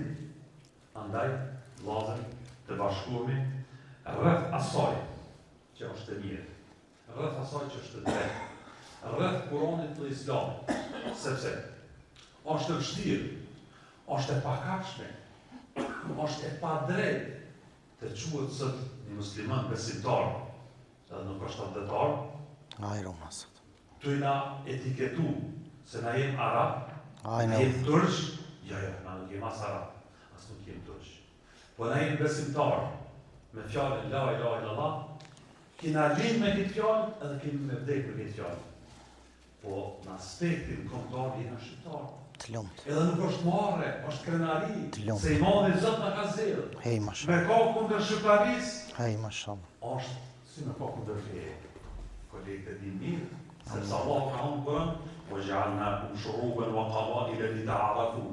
H: Andaj vllazën të bashkuarmi rreth asaj që është e mirë. Rreth asaj që është e drejtë. Rreth Kuranit të Islamit. Sepse është e vështirë, është e pakashme, është e padrejtë të quhet sot një musliman besimtar, edhe nuk është atëtar, të na etiketu se na jem arab, na jem turq, na nuk jem as arab, as nuk jem turq. Po na jem besimtar, me fjalën la ilaha illallah, kena lind me këtë fjallë edhe kemi me vdek me këtë fjallë. Po në aspektin kombëtar jena shqiptar. Edhe nuk është marrë, është krenari, se imani Zot na ka zgjedhur. Me kohë kundër shqiptarisë, është si me kohë kundër feje. Kolegët e din mirë, sepse Allah ka thënë Kur'an, وَجَعَلْنَاكُمْ شُعُوبًا وَقَبَائِلَ لِتَعَارَفُوا.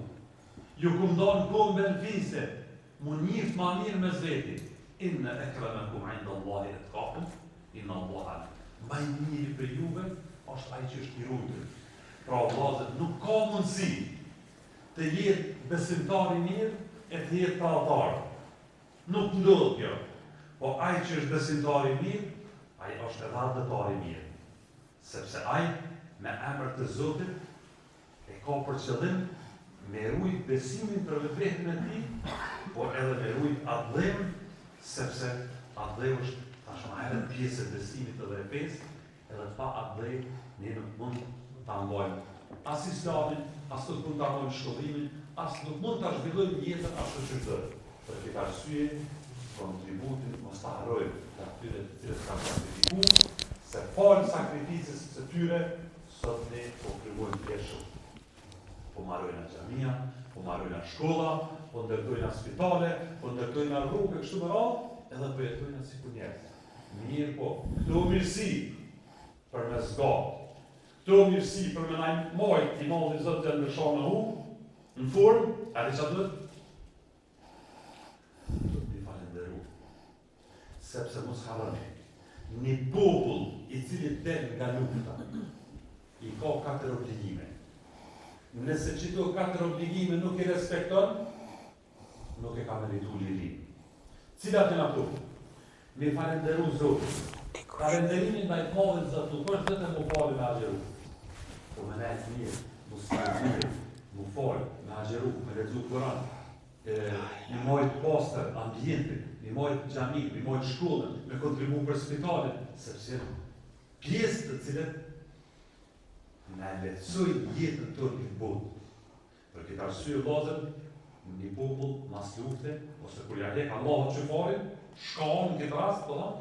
H: Ju kum ndonë kombën vise, mu njift ma mirë me zveti. Inna akramakum 'inda Allahi atqakum, inna Allaha ma i miri për juve është ai që është i ruajtur. Pra vllazët, nuk ka mundësi të jetë besimtar i mirë e të jetë tradhtar. Nuk ndodh kjo. Po ai që është besimtar i mirë, ai është edhe ardhëtar i mirë. Sepse ai me emër të Zotit e ka për qëllim me rujt besimin për vetën e tij, por edhe me rujt adhlemin, sepse adhlem është tashmë edhe pjesë e besimit edhe e fesë, edhe pa adhlem ne nuk mund ta mbajmë as islamin, as nuk mund ta mbajmë shkollimin, as nuk mund ta zhvillojmë jetën ashtu siç do. Për këtë arsye, kontributin mos ta harrojmë të atyre të cilët kanë sakrifikuar, se falë sakrificës së tyre, sot ne po krybojmë pjeshu. Po marrojnë në xhamia, po marrojnë në shkolla, po ndërtojnë në spitale, po ndërtojnë në rrugë, kështu me radhë, edhe po jetojnë si kur njerëz. Mirë po, këto mirësi për me zgatë, këto mirësi për me najmë majtë i malë i Zotë dhe në shanë në hu, në formë, a di që duhet? Duhet një falenderu. Sepse mos harroni, një popull i cili del nga lufta, i ka 4 obligime. Nëse qito 4 obligime nuk i respekton, nuk e ka meritu lirin. Cilat e në ato? Me falenderu Zotin,
G: Falenderimin ndaj Allahut Zot nuk është vetëm u falë me agjeru. Po me nejtë mirë, mu së mirë, mu falë, me agjeru, me lexu Kur'an, me mojt poster, ambientin, me mojt xhamin, me mojt shkollën, me kontribu për spitalin, sepse pjesë të cilët na lehtësojnë jetën tonë në botë. Për këtë arsye vllazër, një popull mas lufte, ose kur ja hek Allahu çufarin, shkaon në këtë rast, po thonë,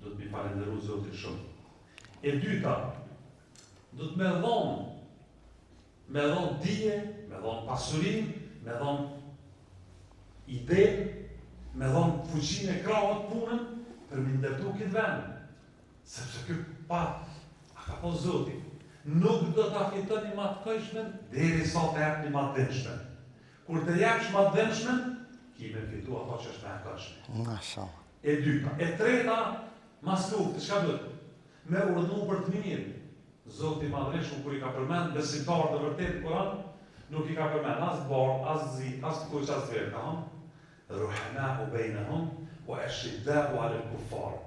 G: do të mi falenderu Zotin shumë. E dyta, do të me dhonë dije, me dhonë pasurin, me dhonë ide, me dhonë fuqin e krahët punën, për mi ndërtu këtë vend. Sepse këtë pat, a ka po Zotin, nuk do të fitoni ma të këjshmen, deri sa të jep një ma të dënshmen. Kur të jepsh ma të dënshmen, ki me fitu ato që është me e këjshmen.
C: Mashallah.
G: E dyta. E treta, mas luftë, çka duhet? Me urdhnu për të mirë. Zoti i Madhreshëm kur i ka përmend besimtarët të vërtetë në Kur'an, nuk i ka përmend as bar, as zi, as kush as ver, Ruhamau bainahum wa ashiddau 'ala al-kuffar.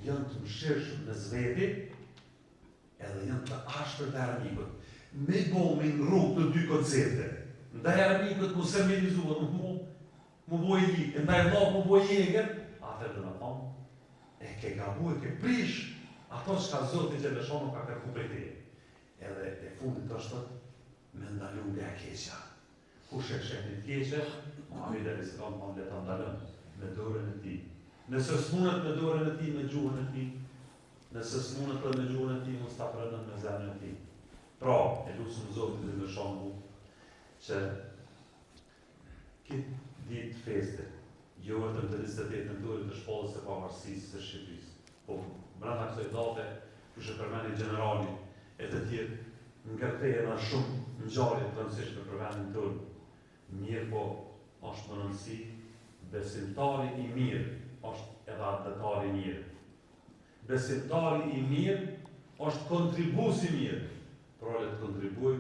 G: Janë të mëshirshëm në zveti, edhe janë të ashpër të armikët. Me bomin rrugë të dy koncepte. Ndaj armikët mu semilizuar, mu boj likë, ndaj vllahut mu boj jeger, atëherë do na thonë, e ke gabu, e ke prish, ato çka Zoti Xheleshonu ka kërku prej teje. Edhe e fundit është me ndalu nga keqja. Kush e sheh të keqe, Muhamedi alayhis salam mund të ta ndalon me dorën e tij. Nëse s'mundet me dorën e tij, me gjuhën e tij, nëse s'mundet me gjuhën e tij, mos ta prënon me zemrën e tij. Pra, e lutem Zotin Xheleshonu që këtë ditë feste, jo vetëm të 28 nëntorit të shkollës së pavarësisë së Shqipërisë, po brenda kësaj date, kush e përmendi generali e të tjerë, ngërthejena shumë ngjarje të rëndësishme për vendin tonë. Mirë po, është më rëndësi, besimtari i mirë është edhe atletari i mirë. Besimtari i mirë është kontribues i mirë, por le të kontribuoj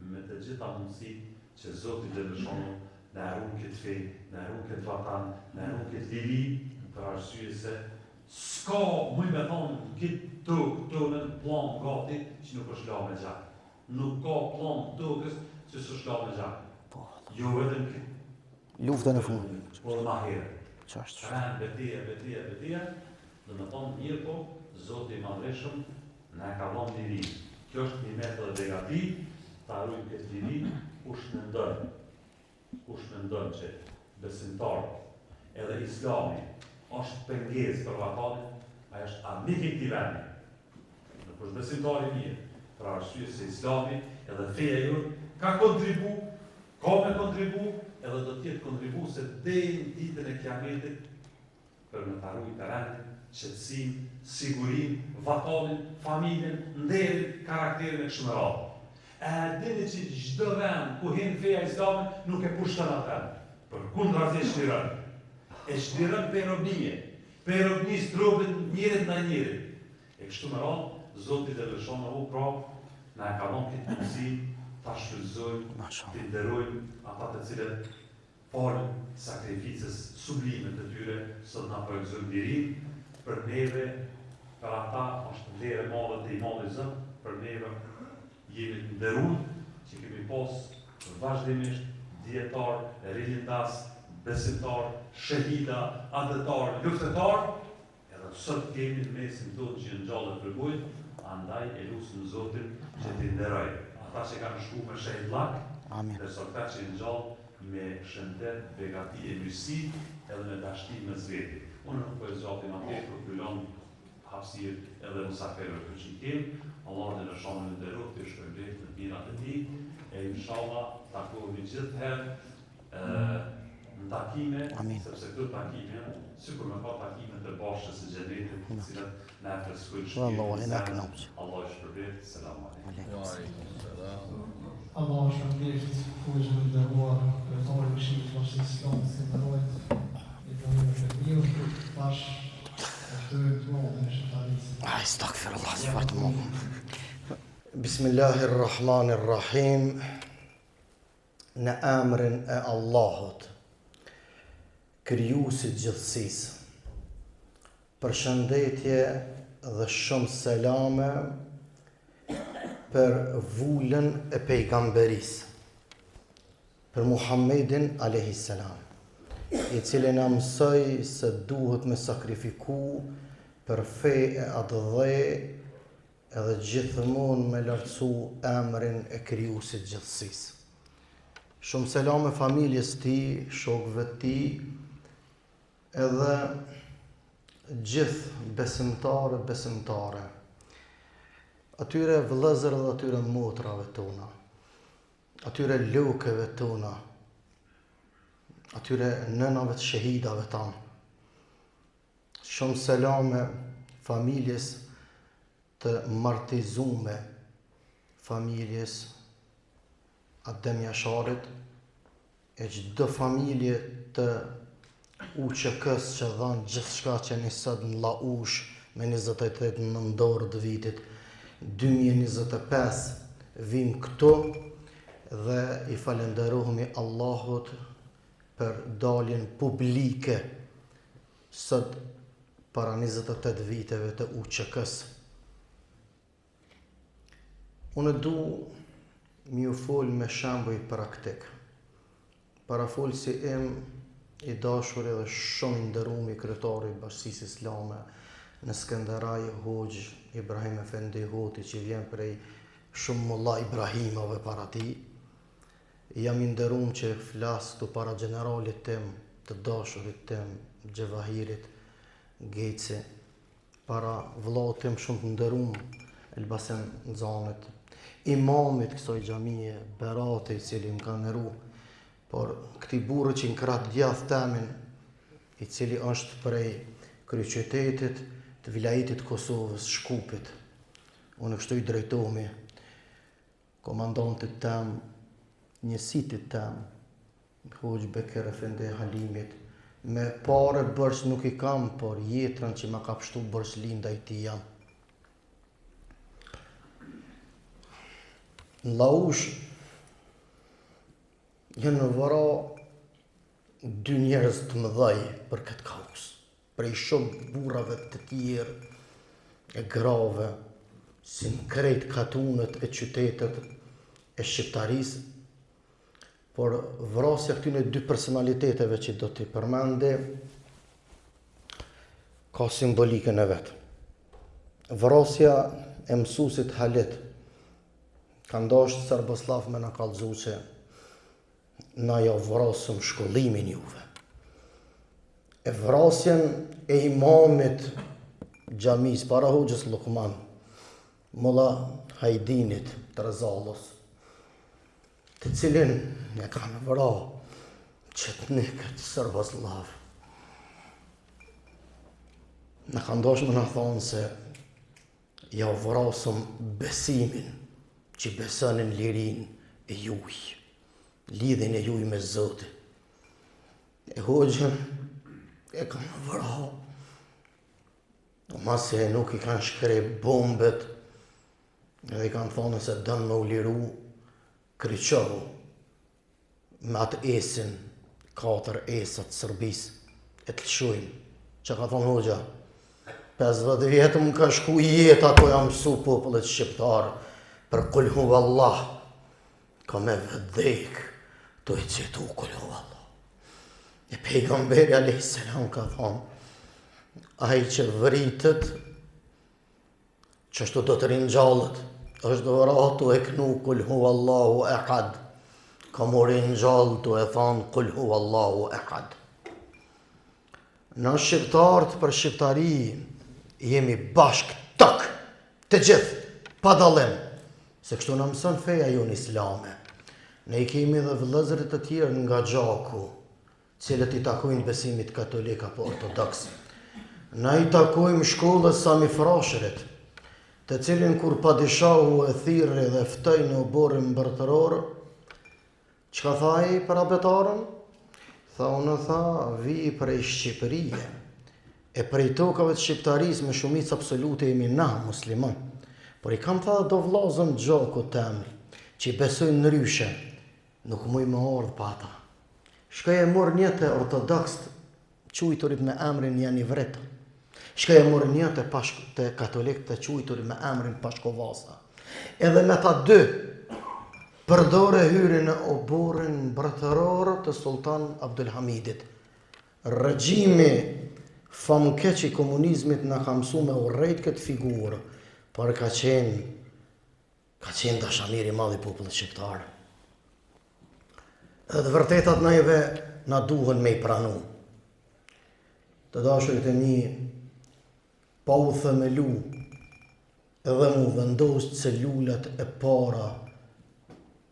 G: me të gjitha mundësitë që Zoti Xheleshonu na ruan këtë fe, na ruan këtë vatan, na ruan këtë liri, për arsye se s'ka më me thonë këtë tonën plan gati që nuk është la me gjak. Nuk ka plan tokës që s'është la me gjak. Jo vetëm këtë
C: Luftën e fundit.
G: por ma herë.
C: Ç'është?
G: Ran beteja, do të thonë mirë po, Zoti i Madhreshëm na ka dhënë liri. Kjo është një metodë negativ, ta ruajmë këtë liri, kush mendon që besimtar edhe Islami është pengesë për vatanin, ai është armik i këtij vendi. Nuk është besimtar i mirë, për arsye se Islami edhe feja jonë ka me kontribu, edhe do të jetë kontribuese deri në ditën e Kiametit për me ta ruajtur rendin, qetësinë, sigurinë, vatanin, familjen, nderin, karakterin e kështu me radhë. E dini që çdo vend ku hyn feja islame nuk e pushton atë. Përkundrazi shtiron. E shtiron perobnie trupit njërit ndaj njërit. E kështu me radhë, Zoti Xheleshonu pra na ka dhënë këtë mundësi ta shfrytëzojmë, të nderojmë ata të cilët falën sakrificës sublime të tyre, sot na përgëzojmë lirinë, për neve, për ata është vlerë e madhe të Imamit Zot, për neve jemi të nderuar që kemi pas vazhdimisht dietar, rilindas, besimtar, shahida, adetar, luftetar, edhe sot kemi në mesin tonë që në gjallë të përgojnë, andaj e lusim Zotin që t'i nderoj. Ata që kanë shku me shahid lak, dhe sot ka që në gjallë me shëndet, begati e mirësi, edhe me dashti me zveti. Unë nuk po e zgjati ma tepër për kyllon hapësirë edhe musafirëve të që i kemë. Allah dhe në shumë në nderuar të shpërblet në mirat e tij, e inshallah takohemi gjithë herë në takime, sepse këto takime, sikur me ka takime të bashkës së xhenetit, të cilat na freskojnë shpirtin. Allah e shpërblet. Selam aleikum.
A: Allah është shpërblet fuqishëm të nderuar kryetari i Këshillit të Bashkisë Islame të nderuar i dëmimi të mirë, tash
C: Astaghfirullah, çfarë më. Bismillahirrahmanirrahim. Në emrin e Allahut, krijuesit gjithësisë. Përshëndetje dhe shumë selame për vullën e pejgamberisë, për Muhammedin a.s. I cili na mësoi se duhet me sakrifiku për fe e atë dhe edhe gjithmonë me lartësu emrin e krijuesit gjithësisë. Shumë selam e familjes ti, shokëve ti, edhe gjithë besimtare, atyre vëllezër dhe atyre motrave tona, atyre lukeve tona, atyre nënave të shahidave tanë. Shumë selame familjes të martizume, familjes Adem Jasharit, e çdo familje të UÇK-s që dhanë gjithë shka që nisët në Laush me 28 nëndorë të vitit 2025 vim këtu dhe i falenderohemi Allahut për daljen publike sot para 28 viteve të UÇK-s. Unë du mi u fol me shembuj praktik. Parafolsi im i dashur edhe shumë i nderuar i kryetari i Bashkisë Islame në Skënderaj, Hoxh Ibrahim Efendi Hoti, që vjen prej shumë mulla Ibrahimave para ti. Jam i nderuar që flas tu para generalit tim, të dashurit tim, Gjevahirit Geci, para vëllau tim shumë të nderuar Elbasen Nxanit, imamit kësaj xhamie, Berati, i cili më ka nderu, por këti burrë që në kratë djathtë temin, i cili është prej kryeqytetit të vilajetit Kosovës, Shkupit. Unë kështu i drejtohemi komandantit tem, njësitit tem, Hoxh Bekir Efendi Halimit, me pare bërsh nuk i kam, por jetrën që ma ka pështu bërsh linda i ti jam. Në Laush janë në vëra 2 njerëz të mëdhej për këtë kaos, prej shumë burrave të tjerë e grave, si në krejt katunët e qytetet e shqiptarisë, por vrasja këtyne 2 personaliteteve që do t'i përmende ka simbolikën e vetë. Vrasja e mësuesit Halit, ka ndosht Serboslav me na kallëzu që na ja vrasëm shkollimin juve. E vrasjen e imamit xhamis para Hoxhës Lukman, Molla Hajdinit të Rezallos, të cilin ne kanë vra qetnikët Serboslav. Na ka ndosh me na thonë se ja vrasëm besimin që besonin lirin e juj, lidhin e juj me Zotin. E Hoxhën e kanë vra, mase nuk i kanë shkrej bombet, edhe i kanë thonë se dënë me u liru Kryqovu me atë esin, 4 esat Sërbis, e të lëshujmë, që ka thonë Hoxha, 50 vjetë më ka shku jetë ato jam mësu popullet shqiptarë, për kul huvallah, ka me vëdhek, to e qëtu kul huvallah. E pejgamberi a.s. ka thonë, ai që vritët, që ashtu do të rinjallët, është do ratu e knu kul huvallahu ehad, ka mu rinjallë të e thonë kul huvallahu ehad. Në shqiptarët për shqiptari, jemi bashkë tëk, të gjithë, pa dalim, se kështu në mësën feja ju në islame. Ne i kemi dhe vëllezërit të tjerë nga Gjaku, cilët i takojnë besimit katolik apo ortodoks. Na i takojmë shkollës Sami Frashërit, të cilin kur padishahu e thirrë dhe ftoi në oborin mbretëror, çka tha ai për abetarën? Tha, unë tha, vi prej Shqipërie, e prej tokave të shqiptarisë me shumicë absolute jemi na, musliman. Por i kam tha do vllazën Gjaku tem, që i besojnë në ryshe, nuk muj me ardhë pa ata. Shkoj e mor një të ortodoks, qujturit me emrin janë i vretë. Shka e morë një të katolik të quajtur me emrin Pashkovasa. Edhe me ta dy, përdore hyri në oborin mbretëror të Sultan Abdulhamidit. Regjimi famkeq i komunizmit në ka mësu me urrejt këtë figurë, por ka qenë dashamir i madh i popullit shqiptar. Edhe të vërtetat neve na duhen me i pranu. Të dashurit e mi, pa u themelu edhe mu vendos celulat e para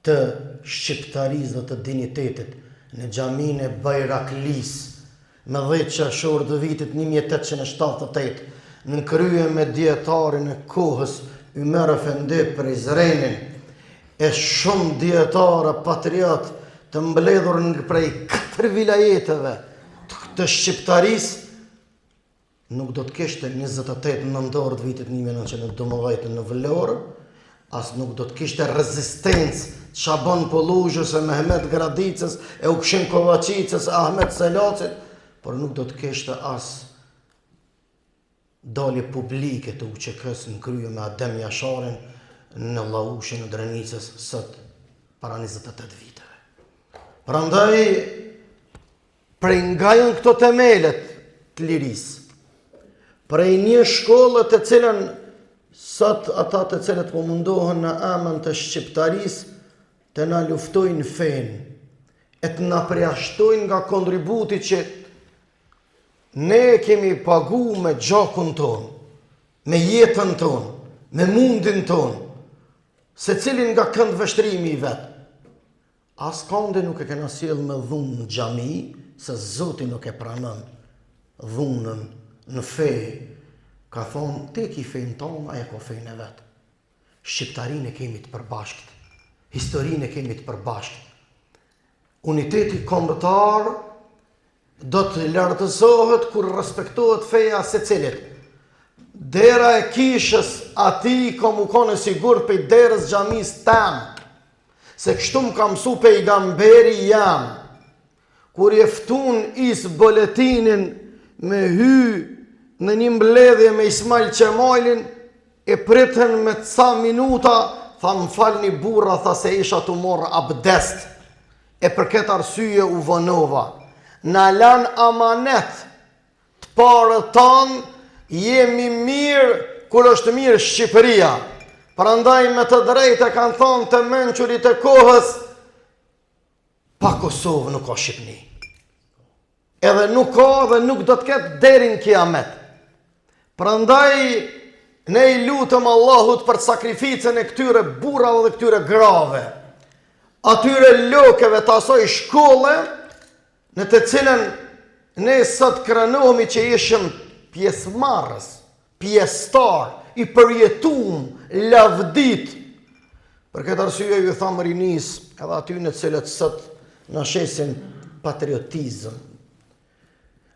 C: të shqiptarisë dhe të dinitetit në xhamin e Bajraklis me 10 qershor të vitit 1878 në krye me dietarin e kohës Ymer Efendi Prizrenin e shumë dietarë patriot të mbledhur nga prej 4 vilajeteve të shqiptarisë nuk do të kishte 28 nëntor të vitit 1912 në Vlorë, as nuk do të kishte rezistencë Shaban Polluzhës, e Mehmet Gradicës, e Ukshim Kovacicës, e Ahmet Selacit, por nuk do të kishte as dalje publike të UÇK-s në krye me Adem Jasharin në Llaushin e Drenicës sot para 28 viteve. Prandaj prej nga janë këto temelet të lirisë, prej një shkollët e cilën sot ata të cilët po mundohen në emën të shqiptarisë të na luftojnë fenë, e të na përjashtojnë nga kontributi që ne kemi pagu me gjakun tonë, me jetën tonë, me mundin tonë, se cilin nga kënd vështrimi i vetë. As kande nuk e kena sjell me dhunë në xhami, se Zoti nuk e pranon dhunën në fe. Ka thonë, te ki fejnë tonë, aja ko fejnë e vetë. Shqiptarin e kemi të përbashkët, historin e kemi të përbashkët. Uniteti kombëtar do të lartësohet kur respektohet feja se cilit. Dera e kishës ati kom u kone sigur për derës xhamis temë, se kështu më ka mësu pejgamberi jam, kur jeftun isë boletinin me hy në një mbledhje me Ismail Qemailin, e pritën me ca minuta, tha më falni burra, tha se isha të morë abdest, e për këtë arsye u vonova. Në lan amanet të parë tanë, jemi mirë kur është mirë Shqipëria. Prandaj me të drejtë e kanë thonë të menqurit e kohës, pa Kosovë nuk ka Shqipni. Edhe nuk ka dhe nuk do të ketë deri në kiamet. Prandaj ne i lutëm Allahut për sakrificën e këtyre burrave dhe këtyre grave, atyre lokeve të asoj shkolle, në të cilën ne sot krenohemi që ishëm pjesëmarrës, pjesëtar, i përjetuam, lavdit. Për këtë arsye ju thamë rinis, edhe aty në cilët sot në shesin patriotizëm.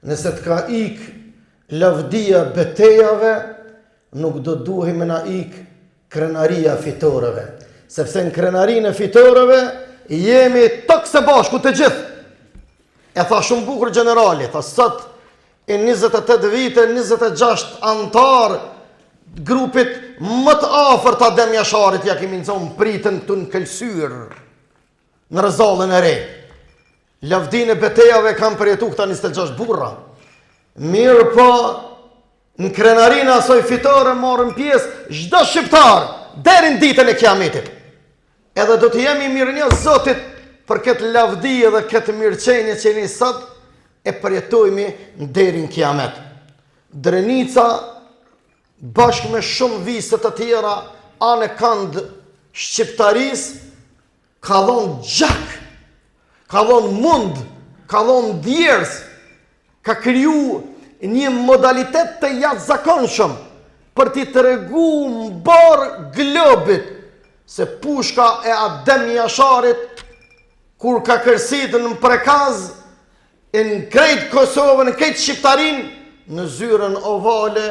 C: Nëse të ka ik lavdia betejave, nuk do duhim me na ik krenaria fitoreve. Sepse në krenarin e fitoreve jemi tokë së bashku të gjithë. E tha shumë bukur generali, tha sot e 28 vite, 26 antar grupit më të afërt të Adem Jasharit ja kemi nëzonë pritën këtu në Këlsyr, në Rëzallën e Re. Lavdin e betejave kam përjetu këta 26 burra. Mirë po, në krenarin e asoj fitore morën pjesë çdo shqiptar, deri në ditën e kiametit. Edhe do të jemi mirë një Zotit për këtë lavdi dhe këtë mirëqenje që një sot e përjetojmi deri në kiamet. Drenica, bashkë me shumë viset të tjera, anë kënd shqiptaris, ka dhonë gjak, ka dhonë mund, ka dhonë djerës, ka kriju një modalitet të jashtëzakonshëm për t'i tregu mbar globit se pushka e Adem Jasharit kur ka kërsit në prekaz e në krejt Kosovën, në krejt Shqiptarin, në zyren ovale,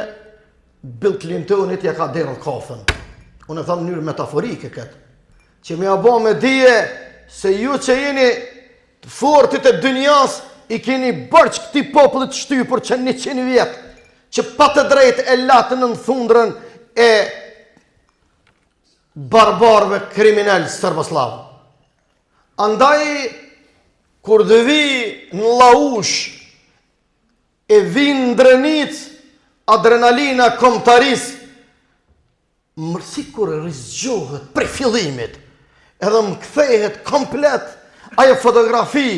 C: Bill Clintonit ja ka derë kafën. Unë e thamë në njërë metaforike këtë, që me abo me dije se ju që jeni të fortit e dynjas, i keni bërç këti popullit shtypur që 100 vjetë, që pa të drejtë e latë në thundrën e barbarëve kriminal sërbëslav. Andaj, kur dhe vi në laush, e vi në drenic, adrenalina komtaris, mërsi kur rizgjohet pre fillimit, edhe më kthehet komplet ajo fotografi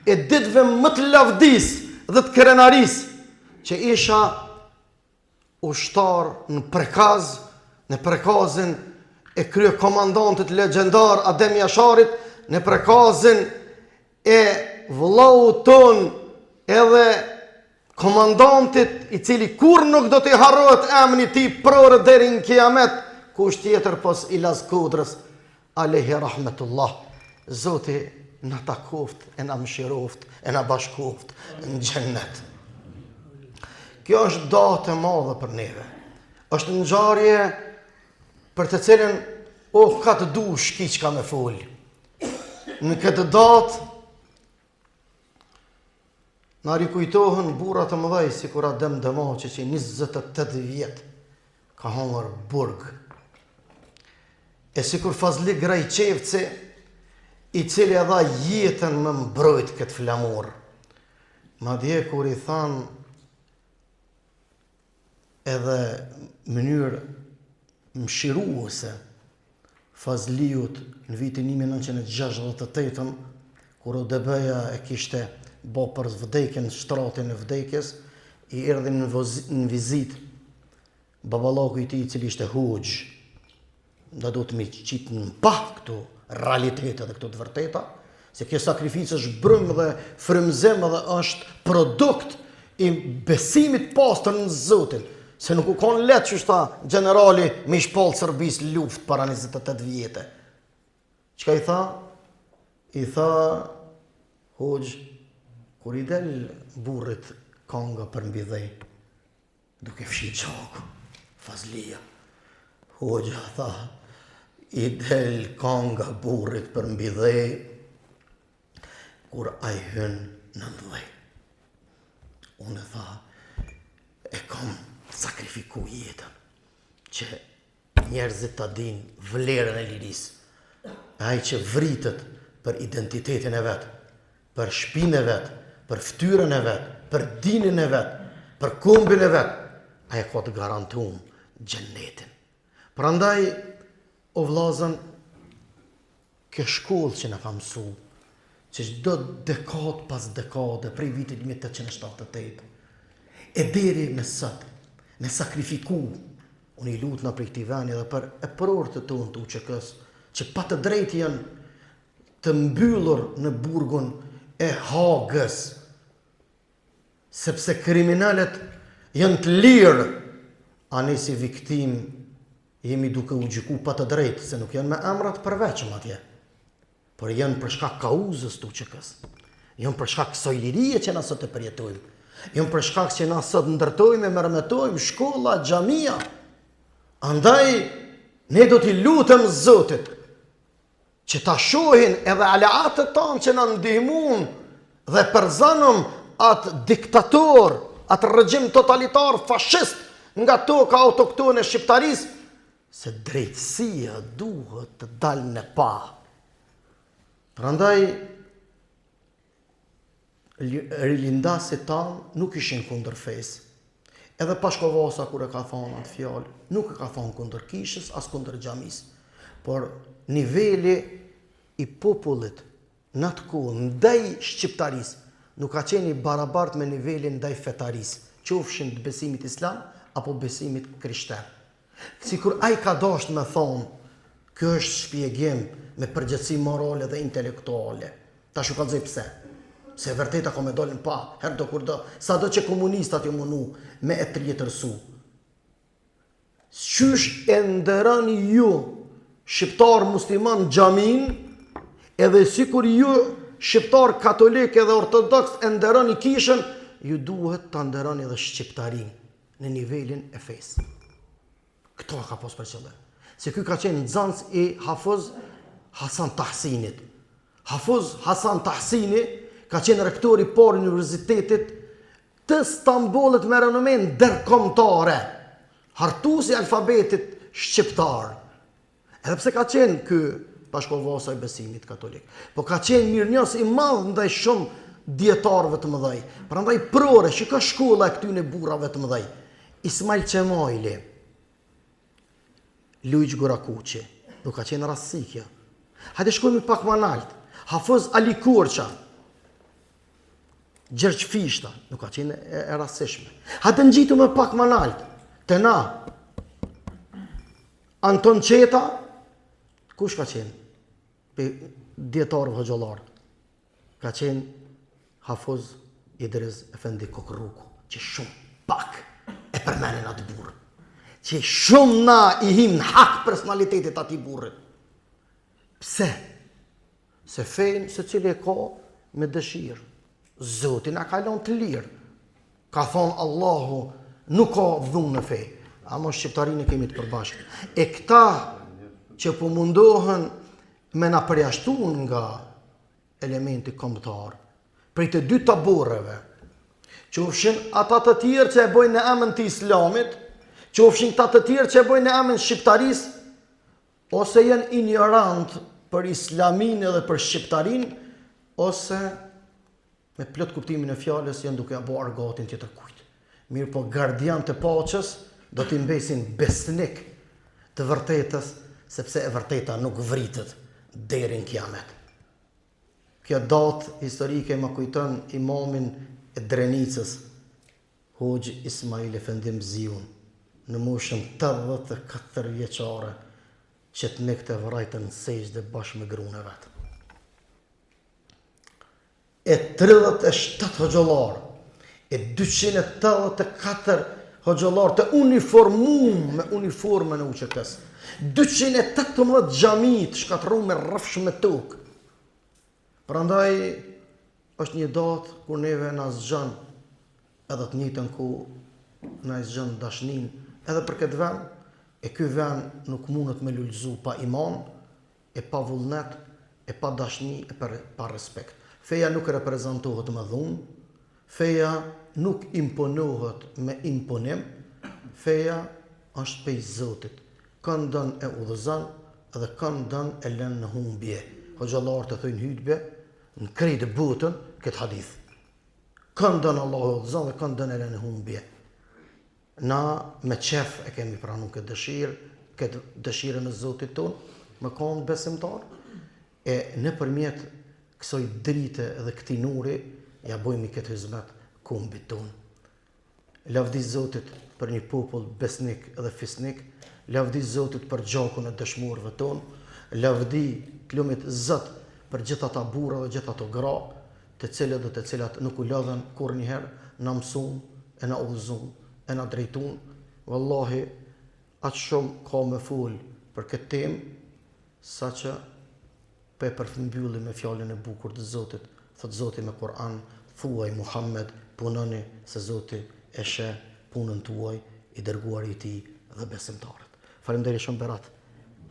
C: e ditëve më të lavdis dhe të krenaris, që isha ushtar në prekaz, në prekazin e krye komandantit legendar Adem Jasharit, në prekazin e vëllau ton edhe komandantit i cili kur nuk do t'i harrohet emri ti prorë deri në kiamet, kush tjetër pos Ilaz Kodrës, alehi rahmetullah. Zoti na takoft, e na mëshiroft, e na bashkoft në gjennet. Kjo është datë e madhe për neve. Është në ngjarje për të cilën ka të dush ki që ka me fol. Në këtë datë na rikujtohen burrat e mëdhej si kur Adem Demaçi që 28 vjet ka hangër burg. E si kur Fazli Grajqevci i cili e dha jetën me mbrojt këtë flamur. Madje kur i than edhe mënyrë mshiruese Fazliut në vitin 1968, kur ODB-ja e kishte bo për vdekjen, shtratin e vdekjes, i erdhi në vizit babalaku i tij i cili ishte hoxh. Da do të mi qitë në pa këtu realitetet dhe këtu të vërteta, se kjo sakrificë është brëm dhe frymzim dhe është produkt i besimit pastër në Zotin, se nuk u konë letë që shta generali me shpallë Serbis luft para 28 vjete. Qëka i tha? I tha, hoxh, kur i del burrit kanga për mbidhej, duke fshi qaku, Fazlia, hoxha tha, i del kanga burrit për mbidhej, kur a i hyn në ndhej. Unë e tha, e kam sakrifiku jetën, që njerëzit ta din vlerën e liris. Ai që vritet për identitetin e vetë, për shpinë e vetë, për ftyrën e vetë, për dinin e vetë, për kombin e vetë, ai ka të garantuar xhennetin. Prandaj, o vllazën, kjo shkollë që na ka mësu, që çdo dekadë pas dekade, prej vitit 1878, e deri me sot, me sakrifiku, unë i lut në prej këtij veni dhe për e prorët të tonë të UÇK-s, që pa të drejtë janë të mbyllur në burgun e Hagës, sepse kriminalet janë të lirë, a ne si viktim jemi duke u gjyku pa të drejtë, se nuk janë me emrat përveçëm atje, por janë për shkak kauzës të UÇK-s, janë për shkak kësaj lirie që na sot e përjetojmë, janë për shkak që na sot ndërtojmë e mërmetojmë shkolla, xhamia. Andaj, ne do t'i lutem Zotit, që ta shohin edhe aleatët tanë që na ndihmun dhe përzanëm atë diktator, atë regjim totalitar, fashist, nga toka autoktone shqiptaris, se drejtësia duhet të dalë në pa. Prandaj, rilindasit tanë nuk ishin kundër fesë. Edhe Pashkovasa kur e ka thonë atë fjalë, nuk e ka thonë kundër kishës, as kundër xhamis. Por niveli i popullit në atë kohë ndaj shqiptarisë nuk ka qenë i barabartë me nivelin ndaj fetarisë, qofshin të besimit islam apo besimit krishter. Sikur ai ka dashur me thonë, kjo është shpjegim me përgjegjësi morale dhe intelektuale. Tash u kallzoj pse? Se vërteta ka me dolën pa, herë do kur do, sa do që komunistat ju munu me e të letërsu. Qysh e ndërani ju, shqiptar musliman xhamin, edhe si kur ju, shqiptar katolik edhe ortodoks e ndërani kishën, ju duhet të ndërani edhe shqiptarin në nivelin e fesë. Këto ka pos për qëllim. Se ky ka qenë nxënës i Hafuz Hasan Tahsinit. Hafuz Hasan Tahsini ka qenë rektori parë i universitetit të Stambollit me renomen ndërkombëtare, hartuesi i alfabetit shqiptar. Edhe pse ka qenë ky bashkëkohësa i besimit katolik, po ka qenë mirënjohës i madh ndaj shumë dietarëve të mëdhej. Prandaj prore që ka shkolla e këtyne burrave të mëdhej. Ismail Qemajli, Lujq Gorakuqi, nuk ka qenë rastësi kjo. Hajde shkojmë pak më lart. Hafiz Ali Kurça, Gjergj Fishta, nuk ka qenë e rastësishme. Hajde ngjitu më pak më lart. Te na Anton Qeta, kush ka qenë? Dietar hoxhallar. Ka qenë Hafiz Idris Efendi Kokruku, që shumë pak e përmenin atë burr. Që shumë na i him në hak personalitetit ati burrit. Pse? Se fejnë se cili e ka me dëshirë. Zoti na ka lënë të lirë. Ka thonë Allahu nuk ka dhunë në fej. Amo shqiptarinë e kemi të përbashkë. E këta që po mundohen me na përjashtun nga elementi kombëtar, prej të dy taboreve, qofshin ata të tjerë që e bojnë në emën të Islamit, qofshin ata të tjerë që e bojnë në emën shqiptaris, ose janë ignorant për islamin edhe për shqiptarin, ose me plot kuptimin e fjalës janë duke apo argatin tjetër kujt. Mirë po gardian të paqes do t'i mbesin besnik të vërtetës, sepse e vërteta nuk vritet deri në kiamet. Kjo datë historike më kujton imamin e Drenicës, Hoxh Ismail Efendi Mziun, në moshën 84 vjeçare, që të nekte vërajtën në sejdë bashkë me gruan e vet. E 37 hoxhallar, e 284 hoxhallar të uniformuar me uniformën e UÇK-s, 218 xhami të shkatërruar me rrafsh me tokë. Prandaj është një datë kur neve na zgjon edhe të njëjtën ku na zgjon dashnin edhe për këtë vend, e ky vend nuk mundet me lulëzu pa iman, e pa vullnet, e pa dashni, e pa respekt. Feja nuk reprezentohet me dhunë, feja nuk imponohet me imponim, feja është pej Zotit. Këndën e udhëzon edhe këndën e lën në humbje. Hoxhallarët e thojnë hutbe në krejtë botën këtë hadith. Këndën Allahu udhëzon dhe këndën e lën në humbje. Na me qef e kemi pranu këtë dëshirën e Zotit tonë, me konë besimtar, e nëpërmjet kësoj drite dhe këtij nuri, ja bojmë këtë hizmet kombit tonë. Lavdi Zotit për një popull besnik dhe fisnik, lavdi Zotit për gjakun e dëshmorëve tonë, lavdi të lumit Zot për gjithë ata burra dhe gjithë ato gra, të cilët dhe të cilat nuk u lodhen kur njëherë, na mësun, e na udhëzun, e na drejtun. Wallahi, atë shumë ka me fol për këtë temë, sa që pe përmbylli me fjalën e bukur të Zotit, thot Zoti me Kur'an, thuaj Muhammed, punoni se Zoti e sheh punën tuaj, i dërguari i tij dhe besimtarët. Faleminderit shumë Berat,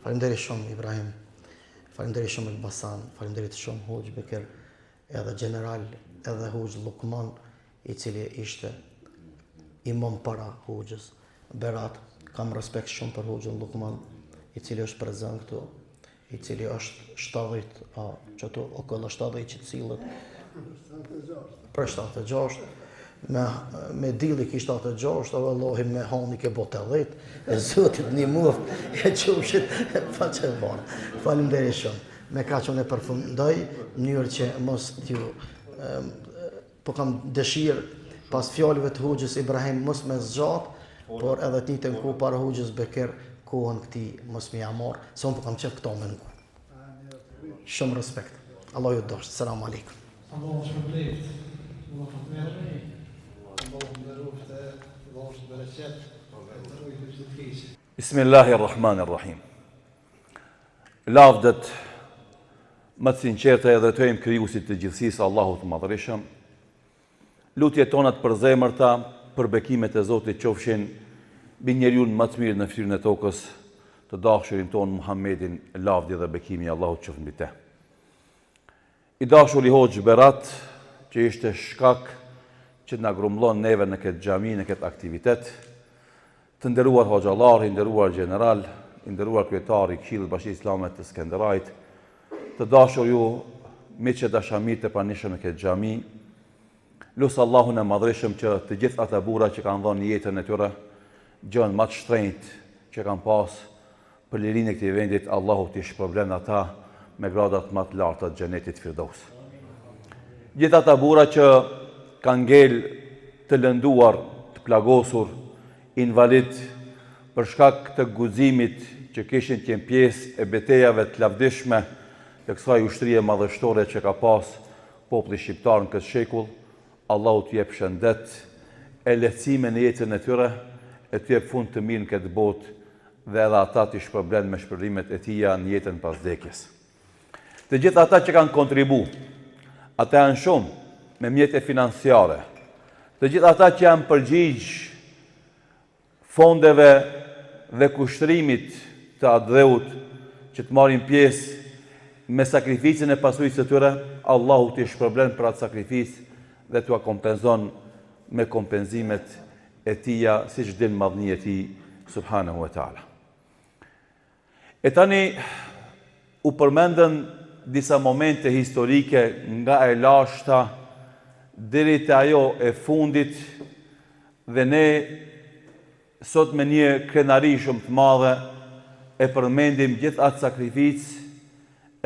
C: faleminderit shumë Ibrahim, faleminderit shumë Elbasan, faleminderit shumë Hoxh Beker, edhe general, edhe Hoxh Lukman, i cili ishte imam para Hoxhës Berat. Kam respekt shumë për Hoxhën Lukman, i cili është prezant këtu, i cili është 70, o këllë 70 që të cilët, për 76, me dili ki 76, o Allahi me hani ke bote 10, e Zotit një muf, e qumshit, pa që e barë. Faleminderit shumë. Me ka që unë e përfundoj, njërë që mos t'ju, po kam dëshirë pas fjallëve të Hoxhës Ibrahim mos me zgjatë, por edhe të njëjtën kohë para Hoxhës Beker, kohën këti mos me jamar, se unë po kam qef këto me nuk. Shumë respekt. Allah ju dosht. Selam aleikum.
A: Allah është më bleft, Allah të mërë, Allah më nërufte, Allah është bereqet, e të rujtë është të kishë.
I: Bismillahirrahmanirrahim. Lavdet më të sinqerta e drejtojmë krijuesit të gjithësisë, Allahut të Madhërisëm. Lutjet tona të përzemërta për bekimet e Zotit qofshin mbi njeriu më të mirë në fytyrën e tokës, të dashurin tonë Muhammedin, lavdi dhe bekimi i Allahut qofshin mbi te. I dashuri Hoxh Berat, që ishte shkak që na grumbullon neve në këtë xhami, në këtë aktivitet. Të nderuar hoxhallar, i nderuar general, i nderuar kryetar i Këshillit Bashkisë Islame të Skënderajt, të dashur ju miqë dashamit të pranishëm në këtë xhami. Lusë Allahun e madhreshëm që të gjithë ata burra që kanë dhënë jetën e tyre, gjën më të shtrenjtë që kanë pas për lirinë e këtij vendit, Allahu t'i shpërblen ata me gradat më të larta të xhenetit Firdaus. Gjithë ata burra që kanë ngel të lënduar, të plagosur, invalid për shkak të guximit që kishin qenë pjesë e betejave të lavdishme të kësaj ushtrie madhështore që ka pas populli shqiptar në këtë shekull, Allahu t'u jep shëndet, e lehtësime në jetën e tyre, e t'u jep fund të mirë në këtë botë dhe edhe ata t'i shpërblen me shpërblimet e tija në jetën pas vdekjes. Të gjithë ata që kanë kontribu, ata janë shumë me mjete financiare, të gjithë ata që janë përgjigj fondeve dhe kushtrimit të adheut që të marrin pjesë me sakrificën e pasurisë të tyre, Allahu t'i shpërblen për atë sakrificë dhe t'ua kompenzon me kompenzimet e tija si që din madhni e ti, subhanahu wa ta'ala. E tani u përmendën disa momente historike nga e lashta deri te ajo e fundit dhe ne sot me një krenari shumë të madhe e përmendim gjithë atë sakrificë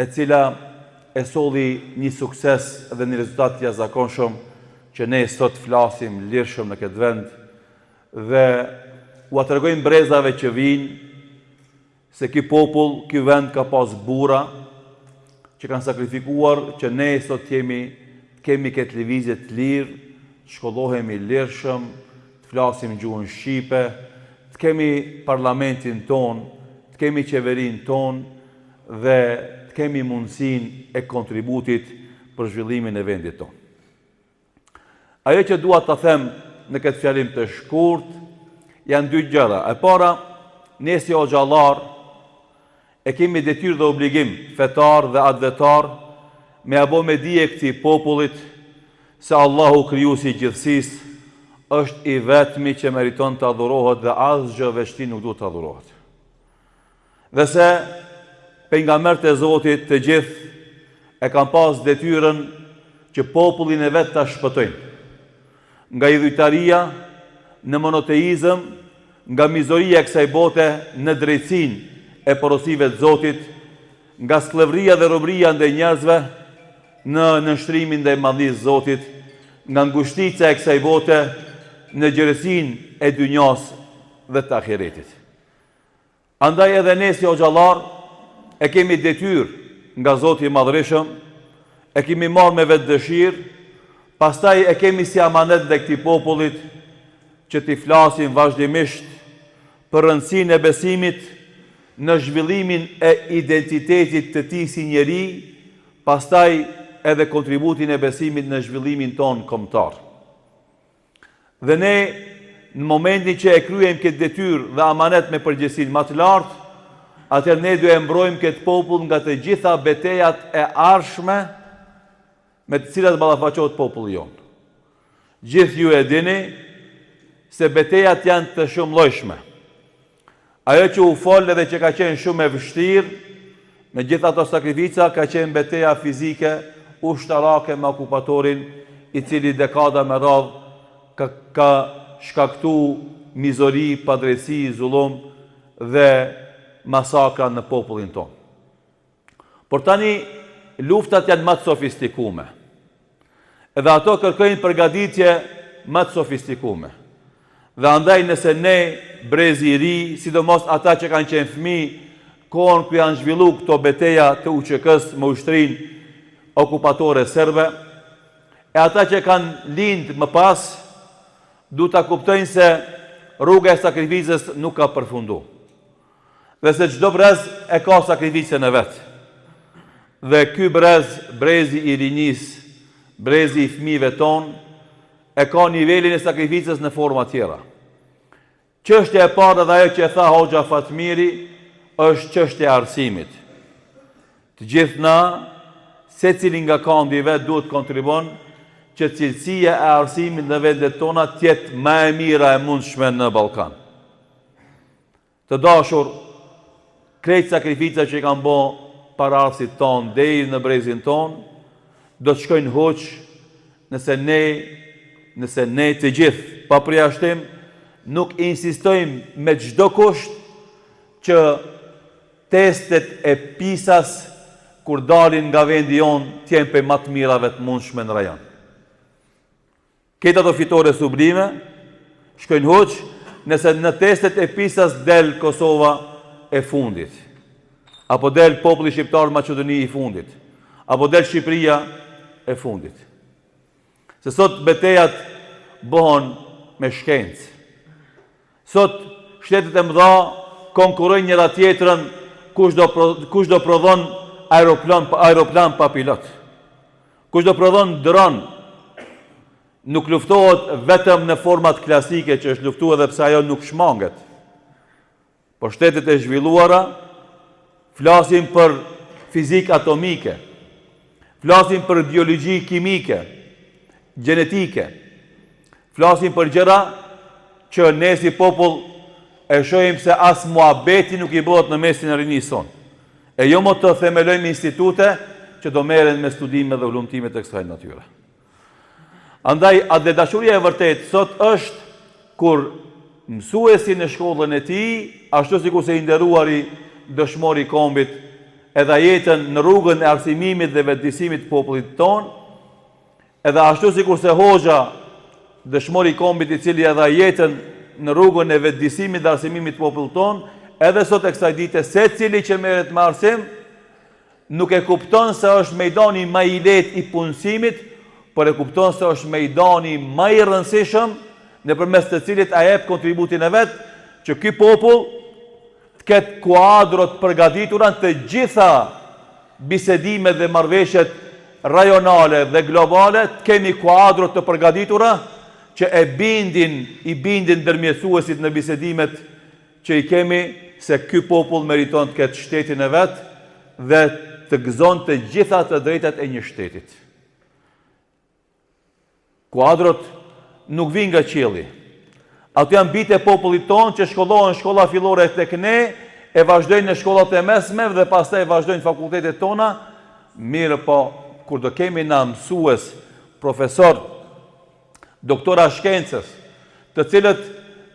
I: e cila e solli një sukses dhe një rezultat të jashtëzakonshëm që ne sot flasim lirshëm në këtë vend dhe u tregojmë brezave që vinë se ky popull, ky vend ka pas burra që kanë sakrifikuar që ne sot kemi këtë lëvizje të lirë, të shkollohemi lirshëm, të flasim gjuhën shqipe, të kemi parlamentin ton, të kemi qeverinë ton dhe të kemi mundësinë e kontributit për zhvillimin e vendit ton. Ajo që dua ta them në këtë fjalim të shkurt janë dy gjëra. E para, ne si hoxhallar e kemi detyrë dhe obligim fetar dhe advetar me abo me dije këtij popullit se Allahu krijuesi i gjithësisë është i vetmi që meriton të adhurohet dhe asgjë veçti nuk duhet të adhurohet. Dhe se pejgamberët e Zotit të gjithë e kanë pas detyrën që popullin e vet ta shpëtojnë nga idhujtaria në monoteizëm, nga mizoria e kësaj bote në drejtsinë e porosive të Zotit, nga skllëvria dhe robëria ndaj njerëzve në nënshtrimin ndaj madhërisë së Zotit, nga ngushtica e kësaj bote në gjerësinë e dynjas dhe të ahiretit. Andaj edhe ne si hoxhallar e kemi detyrë nga Zoti i Madhërisëm, e kemi marrë me vetë dëshirë, pastaj e kemi si amanet dhe këtij popullit që t'i flasim vazhdimisht për rëndësinë e besimit në zhvillimin e identitetit të tij si njeri, pastaj edhe kontributin e besimit në zhvillimin ton kombëtar. Dhe ne në momentin që e kryejmë këtë detyrë dhe amanet me përgjegjësinë më të lartë, atëherë ne duhet mbrojmë këtë popull nga të gjitha betejat e ardhshme me të cilat ballafaqohet populli jonë. Gjithë ju e dini se betejat janë të shumëllojshme. Ajo që u fol edhe që ka qenë shumë e vështirë, me gjithë ato sakrifica, ka qenë beteja fizike, ushtarake me okupatorin, i cili dekada me radhë ka shkaktu mizori, padrejsi, zullum dhe masakra në popullin tonë. Por tani luftat janë më të sofistikume. Edhe ato kërkojnë përgatitje më të sofistikume. Dhe andaj nëse ne, brezi i ri, sidomos ata që kanë qenë fëmijë, kohën ku janë zhvillu këto beteja të UÇK-s me ushtrinë okupatore serbe, e ata që kanë lindë më pas, du ta kuptojnë se rruga e sakrificës nuk ka përfundu. Dhe se çdo brez e ka sakrificën e vetë. Dhe ky brezi i rinis, brezi i fëmijëve tonë, e ka nivelin e sakrificës në forma tjera. Çështja e parë dhe ajo që e tha Hoxha Fatmiri, është çështja e arsimit. Të gjithë na, secili nga kandi vet duhet kontribon që cilësia e arsimit në vendet tona tjetë më e mira e mundshme në Ballkan. Të dashur, krejt sakrifica që i kanë bo para arsit tonë deri në brezin tonë, do të shkojnë hoq nëse ne të gjithë pa përjashtim nuk insistojmë me çdo kusht që testet e PISA-s kur dalin nga vendi jonë t'jenë për më të mirave të mundshme në rajon. Këto ato fitore sublime shkojnë hoq nëse në testet e PISA-s del Kosova e fundit, apo del populli shqiptar Maqedoni i fundit, apo del Shqipëria e fundit. Se sot betejat bëhen me shkencë. Sot shtetet e mëdha konkurrojnë njëra tjetrën kush do prodhon aeroplan pa pilot. Kush do prodhon dron. Nuk luftohet vetëm në format klasike që është luftuar edhe pse ajo nuk shmanget. Por shtetet e zhvilluara flasin për fizik atomike, flasin për biologji kimike, gjenetike, flasin për gjëra që ne si popull e shohim se as muhabeti nuk i bëhet në mesin e rinisë son. E jo më të themelojmë institute që do merren me studime dhe ulumtime të kësaj natyre. Andaj, atë dashuria e vërtet sot është kur mësuesi në shkollën e tij, ashtu sikur se i nderuari dëshmori i kombit, edhe jetën në rrugën e arsimimit dhe vetëdijsimit të popullit ton, edhe ashtu sikur se hoxha dëshmori i kombit i cili edhe jetën në rrugën e vetëdijsimit dhe arsimimit të popullit ton, edhe sot e kësaj dite secili që merret me arsim nuk e kupton se është mejdani më i lehtë i punësimit, por e kupton se është mejdani më i rëndësishëm nëpërmes të cilit ai jep kontributin e vet që ky popull të ketë kuadro të përgatitura të gjitha bisedimet dhe marrëveshjet rajonale dhe globale, të kemi kuadro të përgatitura që i bindin ndërmjetësuesit në bisedimet që i kemi se ky popull meriton të ketë shtetin e vet dhe të gëzon të gjitha të drejtat e një shtetit. Kuadrot nuk vinë nga qielli. Ato janë bitë e popullit tonë që shkollohen shkolla fillore tek ne, e vazhdojnë në shkollat e mesme dhe pastaj vazhdojnë fakultetet tona. Mirë po, kur do kemi na mësues, profesor, doktora shkencës, të cilët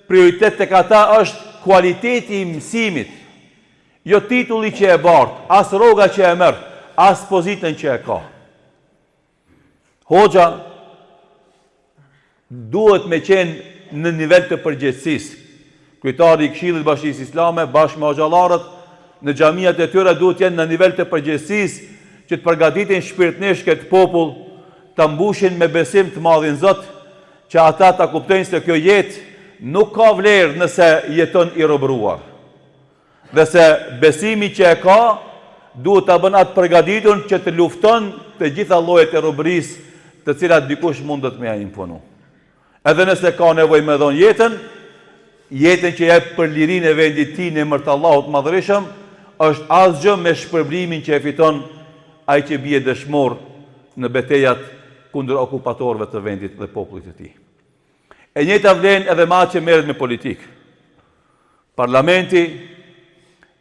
I: prioritet tek ata është kualiteti i mësimit, jo titulli që e bart, as rroga që e merr, as pozitën që e ka. Hoxha duhet me qenë në nivel të përgjegjësisë. Kryetari i Këshillit Bashkisë Islame bashkë me xhallarët në xhamiat e tyre duhet të jenë në nivel të përgjegjësisë që të përgatitin shpirtërisht këtë popull, ta mbushin me besim të madhin Zot, që ata ta kuptojnë se kjo jetë nuk ka vlerë nëse jeton i robëruar. Dhe se besimi që e ka duhet ta bën atë përgatitur që të lufton të gjitha llojet e robërisë të cilat dikush mundet me ia imponu. Edhe nëse ka nevojë me dhon jetën që jep për lirinë e vendit tij në emër të Allahut Madhërisëm, është asgjë me shpërblimin që e fiton ai që bie dëshmor në betejat kundër okupatorëve të vendit dhe popullit të tij. E njëjta vlen edhe me atë që merret me politikë. Parlamenti,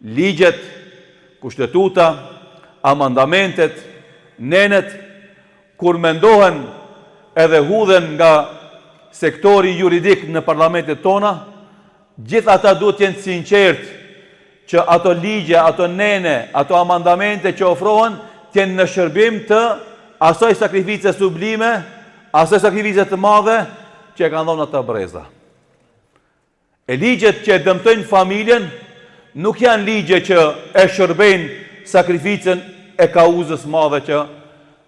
I: ligjet, kushtetuta, amandamentet, nenet, kur mendohen edhe hudhen nga sektori juridik në parlamentet tona, gjithë ata duhet të jenë sinqert që ato ligje, ato nene, ato amandamente që ofrohen të jenë në shërbim të asoj sakrifice sublime, asoj sakrifice të madhe që e kanë dhënë ata breza. E ligjet që e dëmtojnë familjen nuk janë ligje që e shërbejnë sakrificën e kauzës madhe që,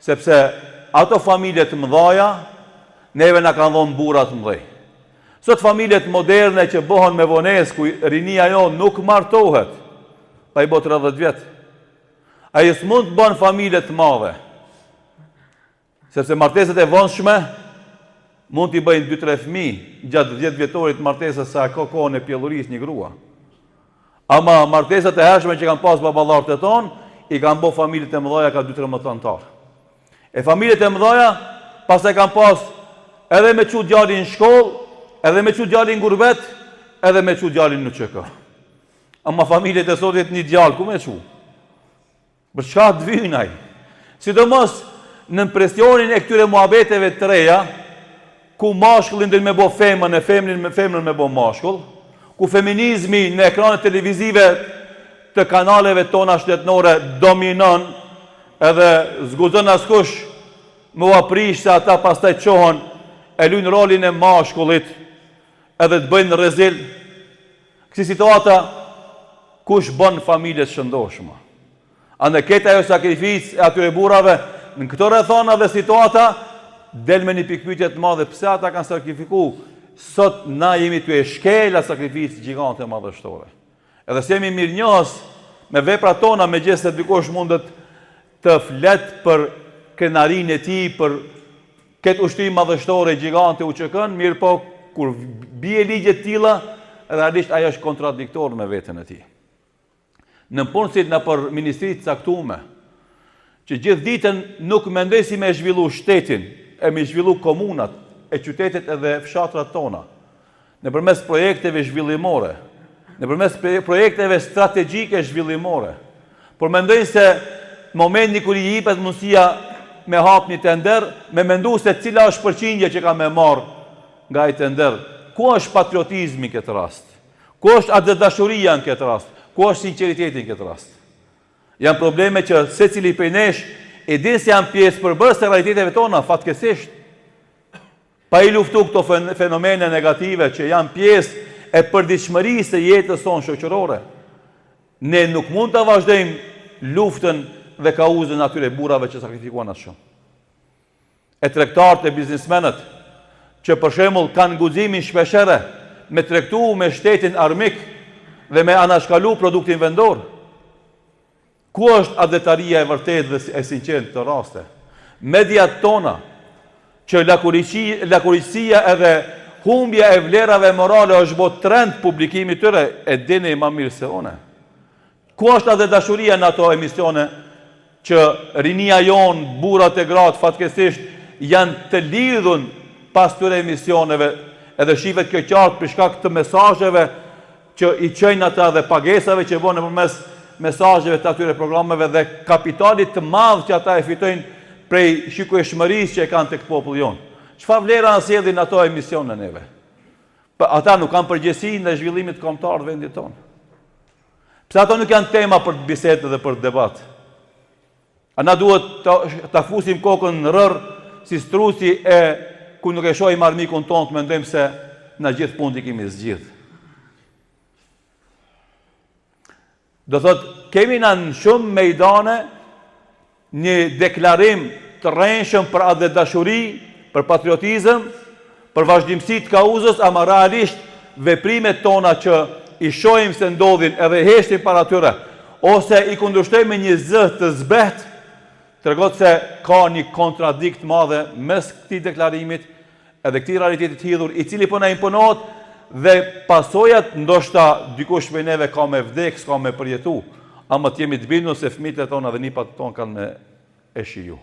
I: sepse ato familje të mëdhaja neve na kanë dhënë burra të mëdhej. Sot familjet moderne që bëhen me vonesë, ku rinia jo nuk martohet, pa i bë 30 vjet. Ai s'mund të bën familje të mëdha. Sepse martesat e vonshme mund t'i bëjnë 2-3 fëmijë gjatë 10 vjetorit martesës sa ka kohën e pjellurisë një grua. Ama martesat e hershme që kanë pas baballarët e tonë, i kanë bë familjet e mëdha ka 2-13 antar. E familjet e mëdha pas e kam pas edhe me çu djalin në shkollë, edhe me çu djalin në gurbet, edhe me çu djalin në QK. Ama familjet e sotit një djalë, ku me çu? Për çka të vynaj? Sidomos në presionin e këtyre muhabeteve të reja, ku mashkullin dhe me bo femën e femnën me bo mashkull, ku feminizmi në ekranet televizive të kanaleve tona shtetënore dominon edhe zguzon askush më aprish se ata pastaj qohon e lujnë rolin e mashkullit edhe të bëjnë rezil. Kësi situata kush bën familjet shëndoshma. Ande këtë ajo sakrificë e atyre burrave në këto rrethana dhe situata del me një pikpyetje të madhe, pse ata kanë sakrifiku? Sot na jemi të e shkela sakrificë gjigante madhështore. Edhe se jemi mirënjohës me veprat tona, me gjese se dikush mundet të flet për krenarin e ti, për këtë ushtrim madhështore gjigante u QK-n, mirë po kur bie ligjet tilla, realisht ajo është kontradiktor me veten e tij. Në punësit në për ministrit caktume, që gjithë ditën nuk mendoj si me zhvillu shtetin, e me zhvillu komunat, e qytetet edhe fshatrat tona, në përmes projekteve zhvillimore, në përmes projekteve strategjike zhvillimore, por mendoj se momenti kur i jepet mundësia me hap një tender, me mendu se cila është përqindja që ka me marë nga i tender, ku është patriotizmi në këtë rast, ku është atë dashuria në këtë rast, ku është sinceriteti në këtë rast. Janë probleme që se cili prej nesh e din se janë pjesë përbërës të realiteteve tona, fatkesisht, pa i luftu këto fenomene negative që janë pjesë e përditshmërisë të jetës tonë shoqërore. Ne nuk mund të vazhdojmë luftën dhe kauzën atyre burrave që sakrifikuan atë shumë. E tregtarët e biznismenët që për shembull kanë guximin shpeshere me tregtu me shtetin armik dhe me anashkalu produktin vendor. Ku është adhetaria e vërtet dhe e sinqert të raste? Mediat tona, që lakuriqësia edhe humbja e vlerave morale është bot trend publikimi tyre, e dini ma mirë se one. Ku është edhe dashuria në ato emisione që rinia jonë, burrat e gratë, fatkesisht, janë të lidhun pas tyre emisioneve, edhe shivet kjo qartë për shkak të mesazheve që i qëjnë ata dhe pagesave që bënë përmes mesazheve të atyre programeve dhe kapitalit të madh që ata e fitojnë prej shikueshmërisë që e kanë tek populli jonë. Çfarë vlera sjellin ato emisione neve? Ata nuk kanë përgjegjësinë në zhvillimit kombëtar të vendit tonë. Pse ato nuk janë tema për bisedë dhe për debat? A na duhet ta fusim kokën në rrër si strusi e ku nuk e shohim armikun tonë të mendojmë se na gjithë punë i kemi zgjidhur. Do thot, kemi në shumë mejdane një deklarim të rrenshëm për atë dashuri, për patriotizëm, për vazhdimësi të kauzës, ama realisht veprimet tona që i shohim se ndodhin edhe heshtim para tyre, ose i kundërshtojmë një zë të zbet, tregon se ka një kontradikt madhe mes këtij deklarimit edhe këtij realitetit hidhur, i cili po na imponohet dhe pasojat ndoshta dikush prej neve ka me vdek, s'ka me përjetu, ama të jemi të bindur se fëmijët tona dhe nipat tonë kanë me e shiju.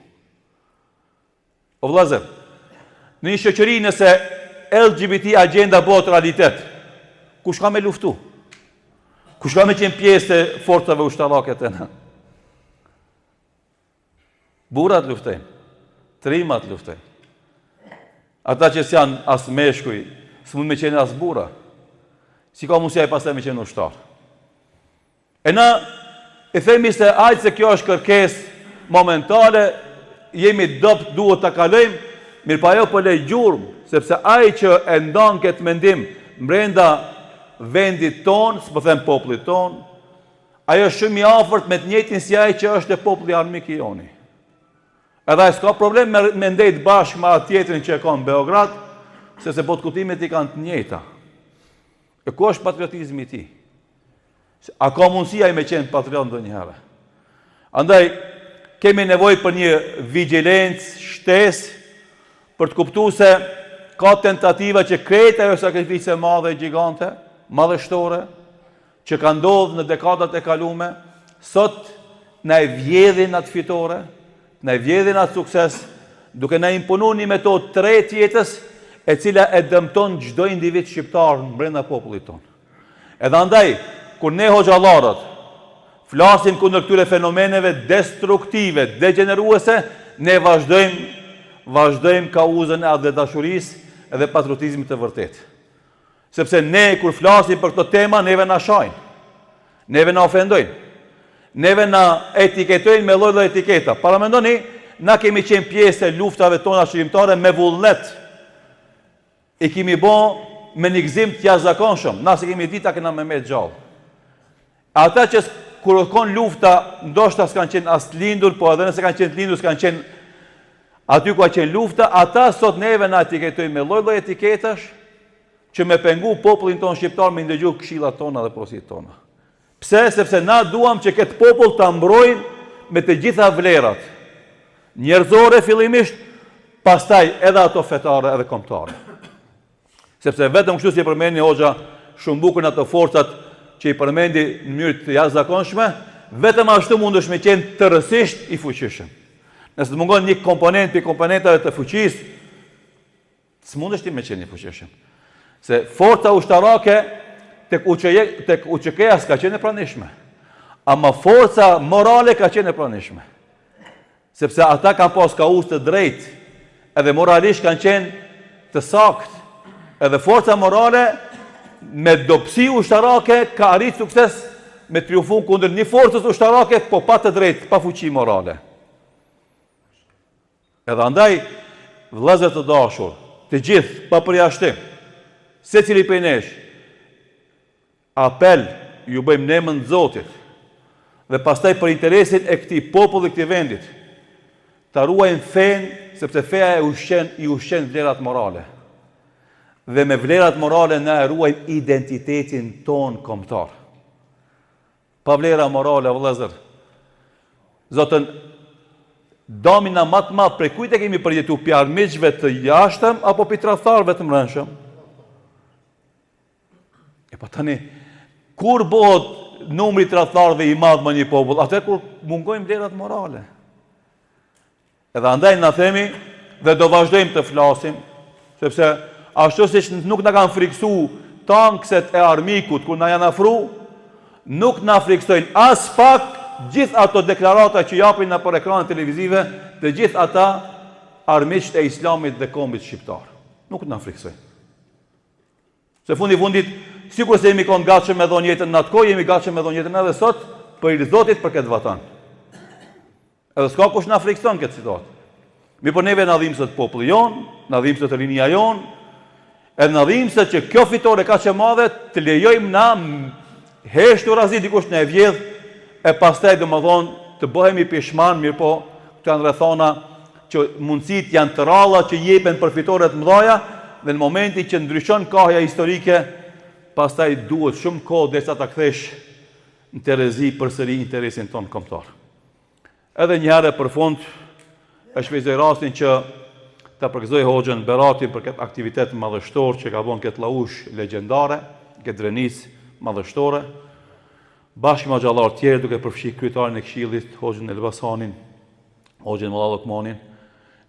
I: O vëllezër, në një shoqëri nëse LGBT agenda bëhet realitet, kush ka me luftu? Kush ka me qenë pjesë të forcave ushtarake tëna? Burrat luftojnë, trimat luftojnë. Ata që s'janë as meshkuj, s'mund me qenë as burra. Si ka mundësia e pastaj me qenë ushtar. E na e themi se ajtë se kjo është kërkesë momentale, jemi dopt duhet ta kalojmë, mirë pa ajo po lej gjurmë, sepse ai që e ndan këtë mendim brenda vendit tonë, s'po them popullit tonë, ajo është shumë i afërt me të njëjtin si ai që është e populli armik i joni. Edhe ai s'ka problem me ndejt bashkë me atë tjetrin që e ka në Beograd, sepse botkutimet i kanë të njëjta. E ku është patriotizmi i tij? A ka mundësia i me qenë patriot ndonjëherë? Andaj, kemi nevojë për një vigjilencë, shtesë, për të kuptuar se ka tentativa që krejt ajo sakrificë e madhe e gjigante, madhështore, që ka ndodhur në dekadat e kalume, sot na e vjedhin atë fitore, na e vjedhin atë sukses, duke na imponuar një metodë të re të jetës, e cila e dëmton çdo individ shqiptar brenda popullit tonë. Edhe andaj, kur ne hoxhallarët flasim kundër këtyre fenomeneve destruktive, degeneruese, ne vazhdojmë kauzën e dashurisë edhe patriotizmit të vërtet. Sepse ne kur flasim për këtë tema, neve na shajnë, neve na ofendojnë, neve na etiketojnë me lloj-lloj etiketa. Para mendoni, na kemi qenë pjesë e luftave tona shqiptare me vullnet. E kemi bo me një gëzim të jashtëzakonshëm, na se kemi dita kena me gjallë. Ata që kur kon lufta, ndoshta s'kan qenë as lindur, po edhe nëse kanë qenë lindur, s'kan qenë aty ku ka qenë lufta, ata sot neve na etiketojnë me lloj-lloj etiketash që me pengu popullin tonë shqiptar me ndëgju këshillat tona dhe porositë tona. Pse? Sepse na duam që këtë popull ta mbrojnë me të gjitha vlerat. Njerëzore fillimisht, pastaj edhe ato fetare edhe kombëtare. Sepse vetëm kështu si e përmendi hoxha shumë bukur ato forcat që i përmendi në mënyrë të jashtëzakonshme, vetëm ashtu mundesh me qenë tërësisht i fuqishëm. Nëse të mungon një komponent për komponentave të fuqisë, s'mundesh ti me qenë i fuqishëm. Se forca ushtarake tek UÇK-ja s'ka qenë e pranishme. Ama forca morale ka qenë e pranishme. Sepse ata kanë pas kauzë të drejtë, edhe moralisht kanë qenë të saktë. Edhe forca morale me dobësi ushtarake ka arrit sukses me triumfun kundër një forcës ushtarake, po pa të drejtë, pa fuqi morale. Edhe andaj, vëllezër të dashur, të gjithë, pa përjashtim, secili prej nesh, apel ju bëjmë në emrin e Zotit, dhe pastaj për interesin e këtij populli, këtij vendit, ta ruajmë fen, sepse feja i ushqen vlerat morale. Dhe me vlerat morale na e ruajmë identitetin ton kombëtar. Pa vlera morale, vëllezër, Zotën, domina më të madh prej kujt e kemi përjetu, pi armiqve të jashtëm apo pi tradhtarëve të mbrëmshëm? E pa tani, kur bëhet numri tradhtarëve i madh me një popull, atë kur mungojnë vlerat morale. Edhe andaj na themi dhe do vazhdojmë të flasim, sepse ashtu siç nuk na kanë friksu tankset e armikut kur na janë afru, nuk na friksojnë as pak gjithë ato deklarata që japin na për ekranet televizive, të gjithë ata armiqtë e Islamit dhe kombit shqiptar. Nuk na friksojnë. Se fundi fundit, sikur se jemi konë gatshëm me dhënë jetën në atë kohë, jemi gatshëm me dhënë jetën edhe sot për hir Zotit për këtë vatan. Edhe s'ka kush na frikson këtë situatë. Mi po neve na dhimbset populli jon, na dhimbset rinia jon, edhe në dhimbse që kjo fitore ka që madhe të lejojmë na heshtu razi dikush në e vjedh e pastaj dhe më thonë të bëhemi pishman, mirë po të janë rrethona që mundësit janë të ralla që jepen për fitore të mëdhaja dhe në momenti që ndryshon kahja historike pastaj duhet shumë kohë derisa ta kthesh në terezi përsëri interesin tonë kombëtar. Edhe një herë për fund e shpejtoj rastin që ta përgëzoj hoxhën Beratin për këtë aktivitet madhështor që ka bën këtë laush legjendare, këtë drenis madhështore, bashkë me xhallar tjerë duke përfshirë kryetarin e Këshillit, hoxhën Elbasanin, hoxhën Molla Lokmanin.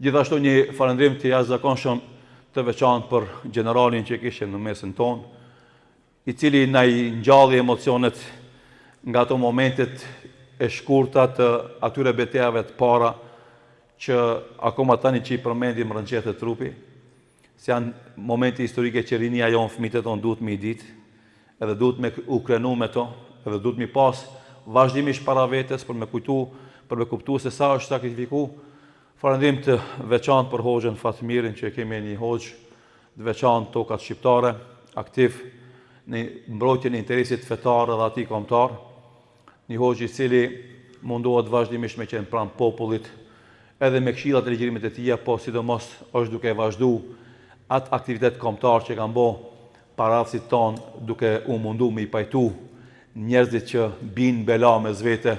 I: Gjithashtu një falëndrim të jashtëzakonshëm të veçantë për generalin që kishte në mesin tonë, i cili na i ngjalli emocionet nga ato momentet e shkurta të atyre betejave të para që akoma tani që i përmendim rënqet e trupi, se janë momente historike që rinia jonë, fëmijët e tonë duhet me i ditë, edhe duhet me u krenu me to, edhe duhet me pas vazhdimisht para vetes për me kujtu, për me kuptu se sa është sakrifiku. Falënderim të veçantë për hoxhën Fatmirin që kemi një hoxhë të veçantë tokat shqiptare, aktiv në mbrojtjen e interesit fetar dhe atij kombëtar, një hoxhë i cili mundohet vazhdimisht me qenë pranë popullit, edhe me këshillat e ligjërimit e tij, po sidomos është duke vazhdu atë aktivitet kombëtar që kanë bërë paratësit tonë, duke u mundu me i pajtu njerëzit që binë bela me zvete,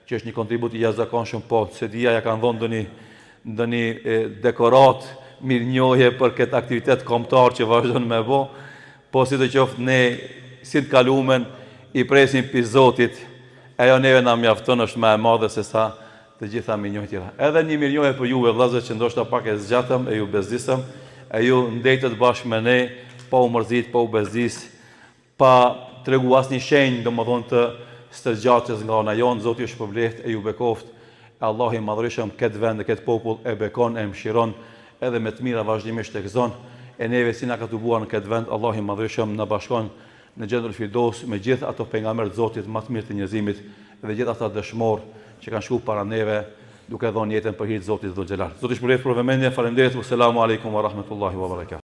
I: që është një kontribut i jashtëzakonshëm, po se dia ja kanë dhënë ndonjë dekorat mirënjohje për këtë aktivitet kombëtar që vazhdon me bë, po sidoqoftë ne si të kalumen i presim pi Zotit, ajo neve na mjafton, është më e madhe se sa të të gjitha mirënjohje tjera. Edhe një mirënjohje për juve vëllezër që ndoshta pak e zgjatëm, e ju bezdisëm, e ju ndetët bashkë me ne, pa u mërzit, pa u bezdis, pa tregu asnjë shenjë domethënë të stërgjatjes nga ana jonë. Zoti ju shpërblet e ju bekoft. Allahu i madhërisëm këtë vend dhe këtë popull e bekon, e mëshiron, edhe me të mira vazhdimisht tek zon. E neve si na ka tubuar në këtë vend, Allahu i madhërisëm na bashkon në gjendër firdos me gjithë ato pejgamberë të Zotit më të mirë të njerëzimit dhe gjithë ata dëshmor që kanë shkuar para neve duke dhënë jetën për hir të Zotit Dhul Xhelal. Zoti shpërblet për vëmendjen. Faleminderit. Selamun alejkum wa rahmetullahi wa barakatuh.